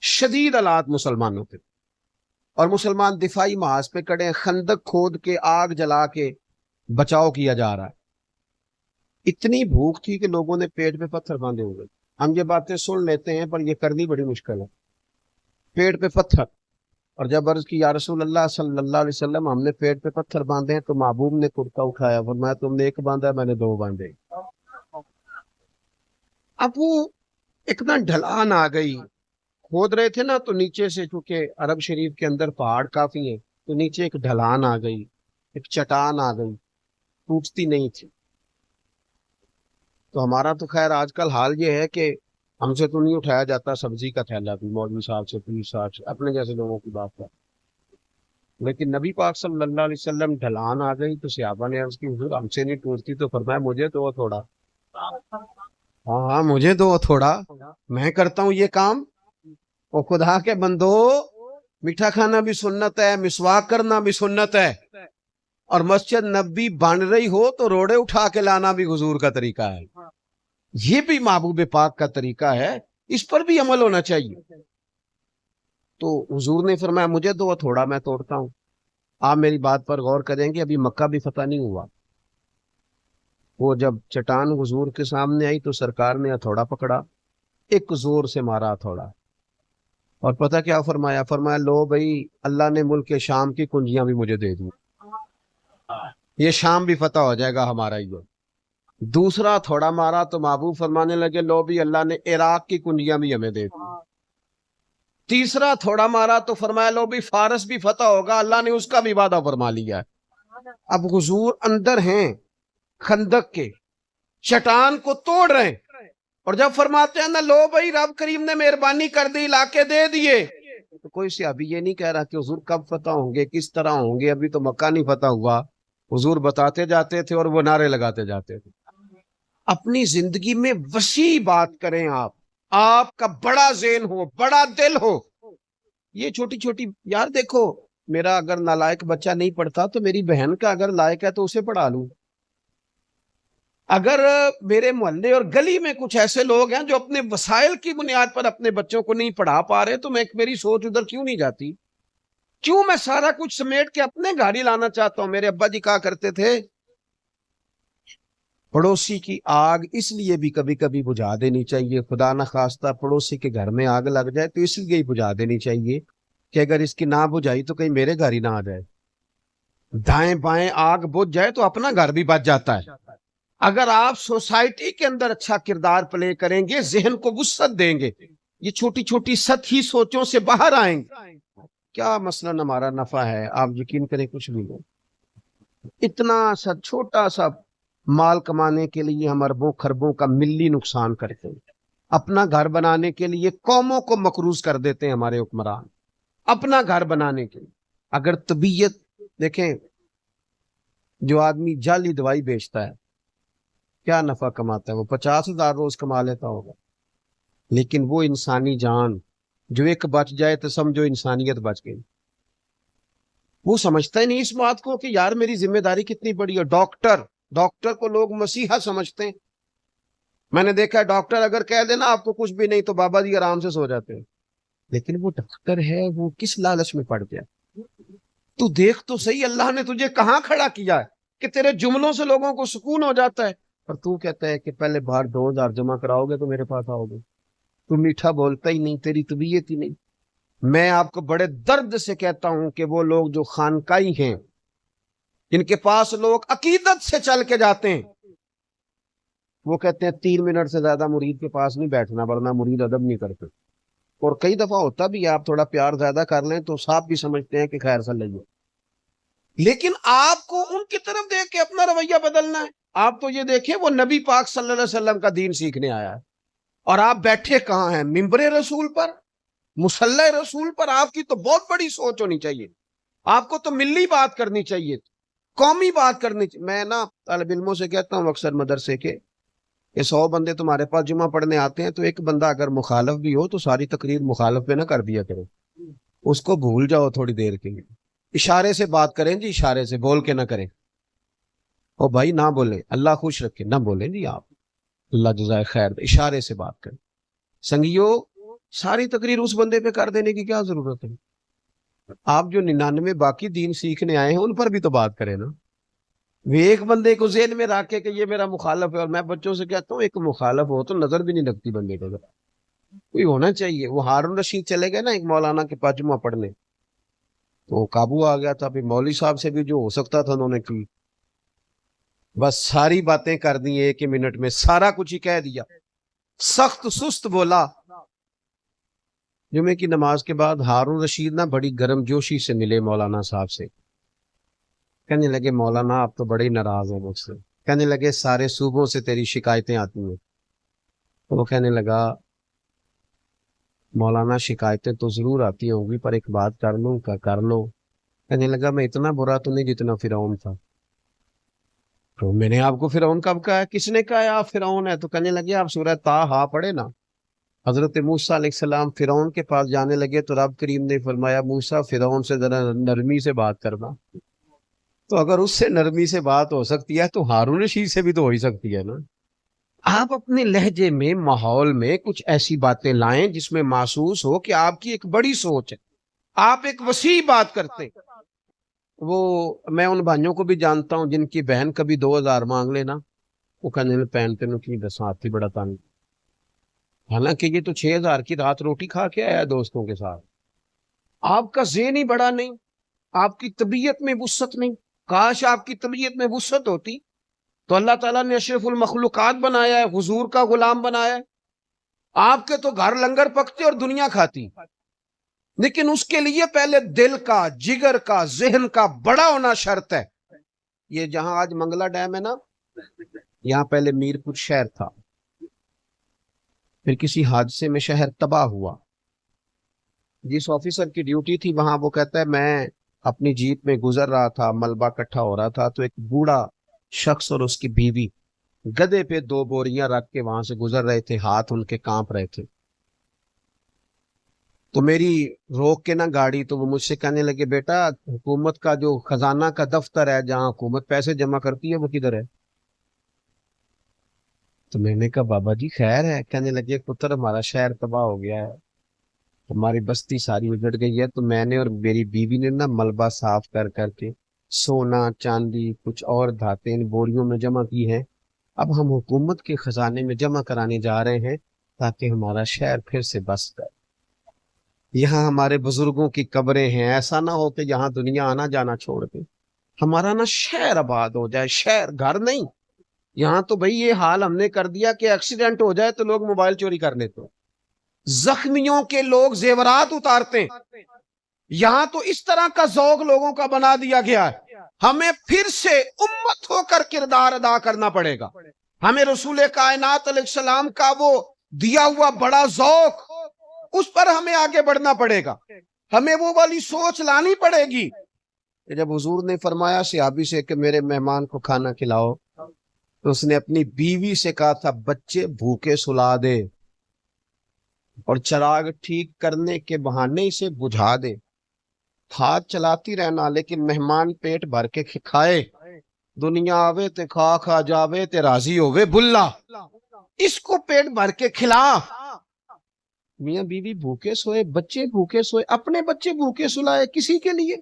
شدید حالات مسلمانوں کے، اور مسلمان دفاعی محاذ پہ کڑے، خندق کھود کے آگ جلا کے بچاؤ کیا جا رہا ہے. اتنی بھوک تھی کہ لوگوں نے پیٹ پہ پتھر باندھے ہوئے. ہم یہ باتیں سن لیتے ہیں پر یہ کرنی بڑی مشکل ہے. پیٹ پہ پتھر. اور جب عرض کی یا رسول اللہ صلی اللہ علیہ وسلم ہم نے پیٹ پہ پتھر باندھے ہیں، تو محبوب نے کرتا اٹھایا، فرمایا تم نے ایک باندھا، میں نے دو باندھے. اب وہ ایک نا ڈھلان آ گئی. کھود رہے تھے نا تو نیچے سے، چونکہ عرب شریف کے اندر پہاڑ کافی ہیں، تو نیچے ایک ڈھلان آ گئی، ایک چٹان آ گئی، ٹوٹتی نہیں تھی. تو ہمارا تو خیر آج کل حال یہ ہے کہ ہم سے تو نہیں اٹھایا جاتا سبزی کا تھیلا بھی، مولوی صاحب سے، پیر صاحب سے، اپنے جیسے لوگوں کی بات ہے. لیکن نبی پاک صلی اللہ علیہ وسلم ڈھلان آ گئی تو صحابہ نے عرض کی حضور ہم سے نہیں ٹوٹتی، تو فرمایا مجھے دو تھوڑا. ہاں مجھے دو تھوڑا، میں کرتا ہوں یہ کام. اور خدا کے بندو، میٹھا کھانا بھی سنت ہے، مسواک کرنا بھی سنت ہے، اور مسجد نبی بن رہی ہو تو روڑے اٹھا کے لانا بھی حضور کا طریقہ ہے. یہ بھی محبوب پاک کا طریقہ ہے، اس پر بھی عمل ہونا چاہیے. تو حضور نے فرمایا مجھے دو تھوڑا، میں توڑتا ہوں. آپ میری بات پر غور کریں گے، ابھی مکہ بھی فتح نہیں ہوا. وہ جب چٹان حضور کے سامنے آئی تو سرکار نے ہتھوڑا پکڑا، ایک زور سے مارا ہتھوڑا، اور پتہ کیا فرمایا؟ فرمایا لو بھائی، اللہ نے ملک شام کی کنجیاں بھی مجھے دے دوں، یہ شام بھی فتح ہو جائے گا ہمارا ہی. دوسرا تھوڑا مارا تو محبوب فرمانے لگے لو بھی، اللہ نے عراق کی کنجیاں بھی ہمیں دے دی. تیسرا تھوڑا مارا تو فرمایا لو بھی، فارس بھی فتح ہوگا، اللہ نے اس کا بھی وعدہ فرما لیا ہے. اب حضور اندر ہیں خندق کے، چٹان کو توڑ رہے ہیں، اور جب فرماتے ہیں نا لو بھائی رب کریم نے مہربانی کر دی، علاقے دے دیے، تو کوئی صحابی یہ نہیں کہہ رہا کہ حضور کب فتح ہوں گے، کس طرح ہوں گے، ابھی تو مکہ نہیں فتح ہوا. حضور بتاتے جاتے تھے اور وہ نعرے لگاتے جاتے تھے. اپنی زندگی میں وسیع بات کریں. آپ کا بڑا ذہن ہو، بڑا دل ہو. یہ چھوٹی چھوٹی، یار دیکھو، میرا اگر نالائق بچہ نہیں پڑھتا تو میری بہن کا اگر لائق ہے تو اسے پڑھا لوں. اگر میرے محلے اور گلی میں کچھ ایسے لوگ ہیں جو اپنے وسائل کی بنیاد پر اپنے بچوں کو نہیں پڑھا پا رہے، تو میری سوچ ادھر کیوں نہیں جاتی؟ کیوں میں سارا کچھ سمیٹ کے اپنے گاڑی لانا چاہتا ہوں؟ میرے ابا جی کہا کرتے تھے پڑوسی کی آگ اس لیے بھی کبھی کبھی بجھا دینی چاہیے، خدا نہ خواستہ پڑوسی کے گھر میں آگ لگ جائے تو اس لیے ہی بجھا دینی چاہیے کہ اگر اس کی نہ بجھائی تو کہیں میرے گھر ہی نہ آ جائے. دائیں بائیں آگ بجھ جائے تو اپنا گھر بھی بچ جاتا ہے. اگر آپ سوسائٹی کے اندر اچھا کردار پلے کریں گے، ذہن کو وسعت دیں گے، یہ چھوٹی چھوٹی سطحی سوچوں سے باہر آئیں گے. کیا مثلاً ہمارا نفع ہے، آپ یقین کریں کچھ بھی نہیں. اتنا سا چھوٹا سا مال کمانے کے لیے ہم اربوں خربوں کا ملی نقصان کرتے ہیں. اپنا گھر بنانے کے لیے قوموں کو مقروض کر دیتے ہیں ہمارے حکمران، اپنا گھر بنانے کے لیے. اگر طبیعت دیکھیں، جو آدمی جعلی دوائی بیچتا ہے کیا نفع کماتا ہے؟ وہ 50,000 روز کما لیتا ہوگا. لیکن وہ انسانی جان جو ایک بچ جائے تو سمجھو انسانیت بچ گئی. وہ سمجھتا ہی نہیں اس بات کو کہ یار میری ذمہ داری کتنی بڑی ہے. ڈاکٹر ڈاکٹر کو لوگ مسیحا سمجھتے ہیں. میں نے دیکھا ہے ڈاکٹر اگر کہہ دینا آپ کو کچھ بھی نہیں تو بابا جی آرام سے سو جاتے ہیں. لیکن وہ ڈاکٹر ہے، وہ کس لالچ میں پڑ گیا؟ تو دیکھ تو صحیح اللہ نے تجھے کہاں کھڑا کیا ہے کہ تیرے جملوں سے لوگوں کو سکون ہو جاتا ہے، اور تو کہتا ہے کہ پہلے باہر 2000 جمع کراؤ گے تو میرے پاس آؤ گے. تو میٹھا بولتا ہی نہیں، تیری طبیعت ہی نہیں. میں آپ کو بڑے درد سے کہتا ہوں کہ وہ لوگ جو خانقائی ہیں، جن کے پاس لوگ عقیدت سے چل کے جاتے ہیں، وہ کہتے ہیں 3 منٹ سے زیادہ مرید کے پاس نہیں بیٹھنا ورنہ مرید ادب نہیں کرتے. اور کئی دفعہ ہوتا بھی ہے، آپ تھوڑا پیار زیادہ کر لیں تو صاحب بھی سمجھتے ہیں کہ خیر صلی اللہ. لیکن آپ کو ان کی طرف دیکھ کے اپنا رویہ بدلنا ہے. آپ تو یہ دیکھیں وہ نبی پاک صلی اللہ علیہ وسلم کا دین سیکھنے آیا ہے، اور آپ بیٹھے کہاں ہیں؟ ممبر رسول پر، مصلی رسول پر. آپ کی تو بہت بڑی سوچ ہونی چاہیے. آپ کو تو ملی بات کرنی چاہیے، قومی بات کرنی چاہیے. میں نا طالب علموں سے کہتا ہوں اکثر مدرسے کے کہ 100 بندے تمہارے پاس جمعہ پڑھنے آتے ہیں تو ایک بندہ اگر مخالف بھی ہو تو ساری تقریر مخالف پہ نہ کر دیا کرو، اس کو بھول جاؤ تھوڑی دیر کے لیے. اشارے سے بات کریں جی، اشارے سے، بول کے نہ کریں. او بھائی نہ بولیں، اللہ خوش رکھے، نہ بولیں جی آپ، اللہ جزائے خیر دے. اشارے سے بات کریں. سنگیو ساری تقریر اس بندے پہ کر دینے کی کیا ضرورت ہے؟ آپ جو 99 باقی دین سیکھنے آئے ہیں ان پر بھی تو بات کریں نا. وہ ایک بندے کو ذہن میں رکھ کے کہ یہ میرا مخالف ہے، اور میں بچوں سے کہتا ہوں ایک مخالف ہو تو نظر بھی نہیں لگتی بندے کو، کوئی ہونا چاہیے. وہ ہارون رشید چلے گئے نا ایک مولانا کے پاس جمعہ پڑھنے، تو قابو آ گیا تھا. پھر مولوی صاحب سے بھی جو ہو سکتا تھا انہوں نے کی، بس ساری باتیں کر دی ایک ہی منٹ میں، سارا کچھ ہی کہہ دیا. سخت سست بولا. جمعے کی نماز کے بعد ہارون رشید نا بڑی گرم جوشی سے ملے مولانا صاحب سے. کہنے لگے مولانا آپ تو بڑے ناراض ہیں مجھ سے. کہنے لگے سارے صوبوں سے تیری شکایتیں آتی ہیں. تو وہ کہنے لگا مولانا شکایتیں تو ضرور آتی ہوں گی پر ایک بات کر لوں کا کر لو. کہنے لگا میں اتنا برا تو نہیں جتنا فرعون تھا. تو میں نے آپ کو فرعون کب کہا ہے؟ کس نے کہا ہے آپ فرعون ہے؟ تو کہنے لگے آپ سورہ طٰہٰ پڑھے نا. حضرت موسیٰ علیہ السلام فرعون کے پاس جانے لگے تو رب کریم نے فرمایا موسیٰ فرعون سے ذرا نرمی سے بات کرنا. تو اگر اس سے نرمی سے بات ہو سکتی ہے تو ہارون رشید سے بھی تو ہو ہی سکتی ہے نا. آپ اپنے لہجے میں، ماحول میں کچھ ایسی باتیں لائیں جس میں محسوس ہو کہ آپ کی ایک بڑی سوچ ہے، آپ ایک وسیع بات کرتے. وہ میں ان بھائیوں کو بھی جانتا ہوں جن کی بہن کبھی 2000 مانگ لینا، وہ کہنے پہنتے ن کی دسات ہی بڑا تنگ. حالانکہ یہ تو 6000 کی رات روٹی کھا کے آیا دوستوں کے ساتھ. آپ کا ذہن ہی بڑا نہیں، آپ کی طبیعت میں وسعت نہیں. کاش آپ کی طبیعت میں وسعت ہوتی تو اللہ تعالیٰ نے اشرف المخلوقات بنایا ہے، حضور کا غلام بنایا ہے. آپ کے تو گھر لنگر پکتے اور دنیا کھاتی. لیکن اس کے لیے پہلے دل کا، جگر کا، ذہن کا بڑا ہونا شرط ہے. یہ جہاں آج منگلا ڈیم ہے نا، یہاں پہلے میرپور شہر تھا، پھر کسی حادثے میں شہر تباہ ہوا. جس آفیسر کی ڈیوٹی تھی وہاں، وہ کہتا ہے میں اپنی جیپ میں گزر رہا تھا، ملبہ اکٹھا ہو رہا تھا تو ایک بوڑھا شخص اور اس کی بیوی گدھے پہ 2 بوریاں رکھ کے وہاں سے گزر رہے تھے، ہاتھ ان کے کانپ رہے تھے. تو میری روک کے نہ گاڑی، تو وہ مجھ سے کہنے لگے بیٹا حکومت کا جو خزانہ کا دفتر ہے جہاں حکومت پیسے جمع کرتی ہے وہ کدھر ہے؟ تو میں نے کہا بابا جی خیر ہے. کہنے لگے پتر ہمارا شہر تباہ ہو گیا ہے، ہماری بستی ساری اجڑ گئی ہے، تو میں نے اور میری بیوی نے نا ملبہ صاف کر کر کے سونا چاندی کچھ اور دھاتیں ان بوریوں میں جمع کی ہیں. اب ہم حکومت کے خزانے میں جمع کرانے جا رہے ہیں تاکہ ہمارا شہر پھر سے بس جائے. یہاں ہمارے بزرگوں کی قبریں ہیں، ایسا نہ ہو کہ یہاں دنیا آنا جانا چھوڑ دے. ہمارا نا شہر آباد ہو جائے، شہر گھر نہیں. یہاں تو بھئی یہ حال ہم نے کر دیا کہ ایکسیڈنٹ ہو جائے تو لوگ موبائل چوری کر لیتے ہیں، زخمیوں کے لوگ زیورات اتارتے ہیں. یہاں تو اس طرح کا ذوق لوگوں کا بنا دیا گیا ہے. ہمیں پھر سے امت ہو کر کردار ادا کرنا پڑے گا. ہمیں رسول کائنات علیہ السلام کا وہ دیا ہوا بڑا ذوق، اس پر ہمیں آگے بڑھنا پڑے گا. ہمیں وہ والی سوچ لانی پڑے گی کہ جب حضور نے فرمایا صحابی سے کہ میرے مہمان کو کھانا کھلاؤ، تو اس نے اپنی بیوی سے کہا تھا بچے بھوکے سلا دے اور چراغ ٹھیک کرنے کے بہانے اسے بجھا دے. ہاتھ چلاتی رہنا لیکن مہمان پیٹ بھر کے کھائے. دنیا آوے تے کھا کھا جاوے تے راضی ہووے بلا، اس کو پیٹ بھر کے کھلا۔ میاں بیوی بھوکے سوئے، بچے بھوکے سوئے، اپنے بچے بھوکے سلائے کسی کے لیے؟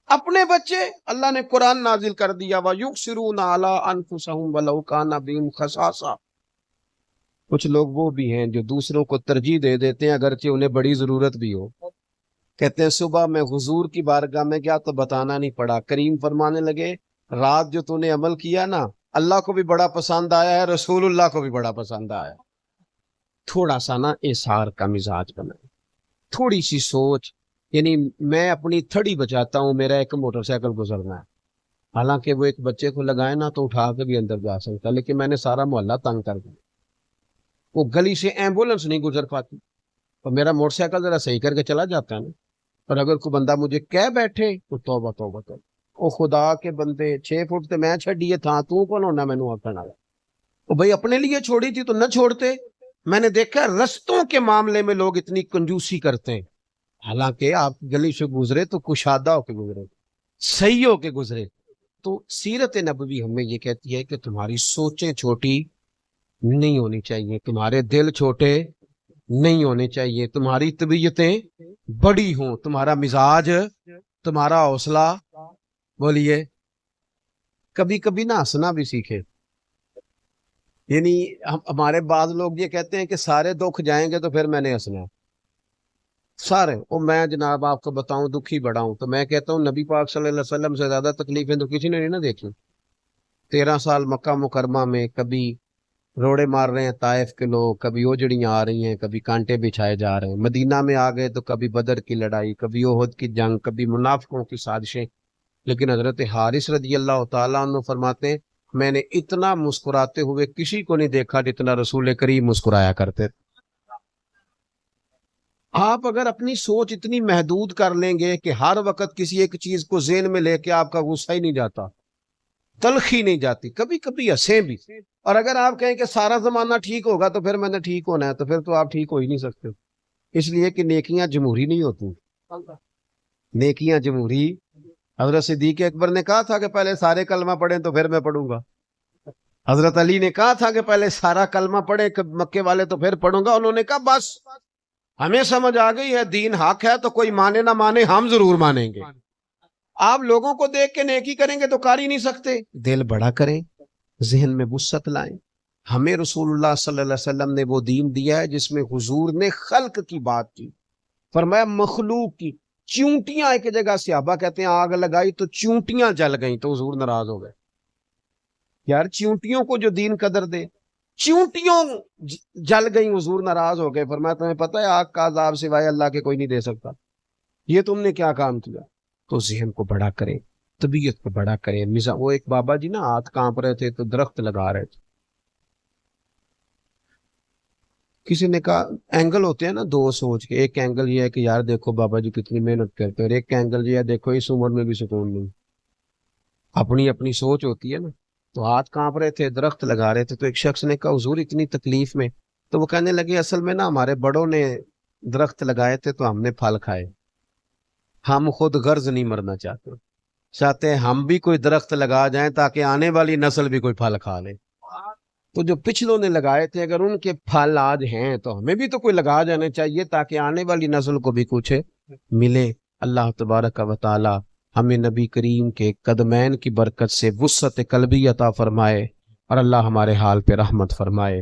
اپنے بچے اللہ نے قرآن نازل کر دیا، وَيُؤْثِرُونَ عَلَىٰ أَنفُسِهِمْ وَلَوْ كَانَ بِهِمْ خَصَاصَةٌ۔ کچھ لوگ وہ بھی ہیں جو دوسروں کو ترجیح دے دیتے ہیں اگرچہ انہیں بڑی ضرورت بھی ہو۔ کہتے ہیں صبح میں حضور کی بارگاہ میں گیا تو بتانا نہیں پڑا، کریم فرمانے لگے رات جو تو نے عمل کیا نا اللہ کو بھی بڑا پسند آیا ہے، رسول اللہ کو بھی بڑا پسند آیا۔ تھوڑا سا نا اظہار کا مزاج بنائے، تھوڑی سی سوچ، یعنی میں اپنی تھڑی بچاتا ہوں، میرا ایک موٹر سائیکل گزرنا ہے، حالانکہ وہ ایک بچے کو لگائے نا تو اٹھا کے بھی اندر جا سکتا، لیکن میں نے سارا محلہ تنگ کر دیا، وہ گلی سے ایمبولنس نہیں گزر پاتی، اور میرا موٹر سائیکل ذرا صحیح کر کے چلا جاتا ہے نا۔ اور اگر کوئی بندہ مجھے کہہ بیٹھے تو توبہ توبہ توبہ، او خدا کے بندے 6 فٹ تے میں چھڈیے تھا، تو کون ہونا مینوں آکھن والا؟ او بھائی اپنے لیے چھوڑی تھی تو نہ چھوڑتے۔ میں نے دیکھا رستوں کے معاملے میں لوگ اتنی کنجوسی کرتے ہیں، حالانکہ آپ گلی سے گزرے تو کشادہ ہو کے گزرے، صحیح ہو کے گزرے۔ تو سیرت نبوی ہمیں یہ کہتی ہے کہ تمہاری سوچیں چھوٹی نہیں ہونی چاہیے، تمہارے دل چھوٹے نہیں ہونے چاہیے، تمہاری طبیعتیں بڑی ہوں، تمہارا مزاج، تمہارا حوصلہ، بولیے کبھی کبھی نہ ہنسنا بھی سیکھے۔ یعنی ہمارے بعض لوگ یہ کہتے ہیں کہ سارے دکھ جائیں گے تو پھر میں نے ہنسنا ہے، سارے۔ اور میں جناب آپ کو بتاؤں دکھی بڑا ہوں، تو میں کہتا ہوں نبی پاک صلی اللہ علیہ وسلم سے زیادہ تکلیفیں تو کسی نے نہیں نہ دیکھی۔ 13 سال مکہ مکرمہ میں کبھی روڑے مار رہے ہیں طائف کے لوگ، کبھی اوجڑیاں آ رہی ہیں، کبھی کانٹے بچھائے جا رہے ہیں، مدینہ میں آ گئے تو کبھی بدر کی لڑائی، کبھی احد کی جنگ، کبھی منافقوں کی سازشیں۔ لیکن حضرت حارث رضی اللہ تعالیٰ عنہ فرماتے ہیں میں نے اتنا مسکراتے ہوئے کسی کو نہیں دیکھا جتنا رسول کریم مسکرایا کرتے۔ آپ اگر اپنی سوچ اتنی محدود کر لیں گے کہ ہر وقت کسی ایک چیز کو ذہن میں لے کے آپ کا غصہ ہی نہیں جاتا، تلخی نہیں جاتی، کبھی کبھی ہنسیں بھی۔ اور اگر آپ کہیں کہ سارا زمانہ ٹھیک ہوگا تو پھر میں نے ٹھیک ہونا ہے، تو پھر تو آپ ٹھیک ہو ہی نہیں سکتے، اس لیے کہ نیکیاں جمہوری نہیں ہوتی، نیکیاں جمہوری۔ حضرت صدیق اکبر نے کہا تھا کہ پہلے سارے کلمہ پڑھیں تو پھر میں پڑھوں گا، حضرت علی نے کہا تھا کہ پہلے سارا کلمہ پڑھیں مکے والے تو پھر پڑھوں گا، انہوں نے کہا بس ہمیں سمجھ آ گئی ہے دین حق ہے، تو کوئی مانے نہ مانے ہم ضرور مانیں گے۔ آپ لوگوں کو دیکھ کے نیکی کریں گے تو کر ہی نہیں سکتے، دل بڑا کریں، ذہن میں وسعت لائیں۔ ہمیں رسول اللہ صلی اللہ علیہ وسلم نے وہ دین دیا ہے جس میں حضور نے خلق کی بات کی، فرمایا مخلوق کی۔ چونٹیاں ایک جگہ صحابہ کہتے ہیں آگ لگائی تو چونٹیاں جل گئیں تو حضور ناراض ہو گئے، یار چونٹیوں کو جو دین قدر دے، چونٹیوں جل گئیں حضور ناراض ہو گئے، فرمایا تمہیں پتہ ہے آگ کا عذاب سوائے اللہ کے کوئی نہیں دے سکتا، یہ تم نے کیا کام کیا؟ تو ذہن کو بڑا کریں، طبیعت کو بڑا کریں۔ وہ ایک بابا جی نا ہاتھ کانپ رہے تھے تو درخت لگا رہے تھے، کسی نے کہا اینگل ہوتے ہیں نا دو سوچ کے، ایک اینگل یہ ہے کہ یار دیکھو بابا جی کتنی محنت کرتے ہیں، اور ایک اینگل یہ ہے دیکھو اس عمر میں بھی سکون نہیں، اپنی اپنی سوچ ہوتی ہے نا۔ تو ہاتھ کانپ رہے تھے، درخت لگا رہے تھے، تو ایک شخص نے کہا حضور اتنی تکلیف میں، تو وہ کہنے لگے اصل میں نا ہمارے بڑوں نے درخت لگائے تھے تو ہم نے پھل کھائے، ہم خود غرض نہیں مرنا چاہتے ہیں ہم بھی کوئی درخت لگا جائیں تاکہ آنے والی نسل بھی کوئی پھل کھا لے۔ تو جو پچھلوں نے لگائے تھے اگر ان کے پھل آج ہیں تو ہمیں بھی تو کوئی لگا جانے چاہیے تاکہ آنے والی نسل کو بھی کچھ ملے۔ اللہ تبارک و تعالی ہمیں نبی کریم کے قدمین کی برکت سے وسعت قلبی عطا فرمائے، اور اللہ ہمارے حال پہ رحمت فرمائے۔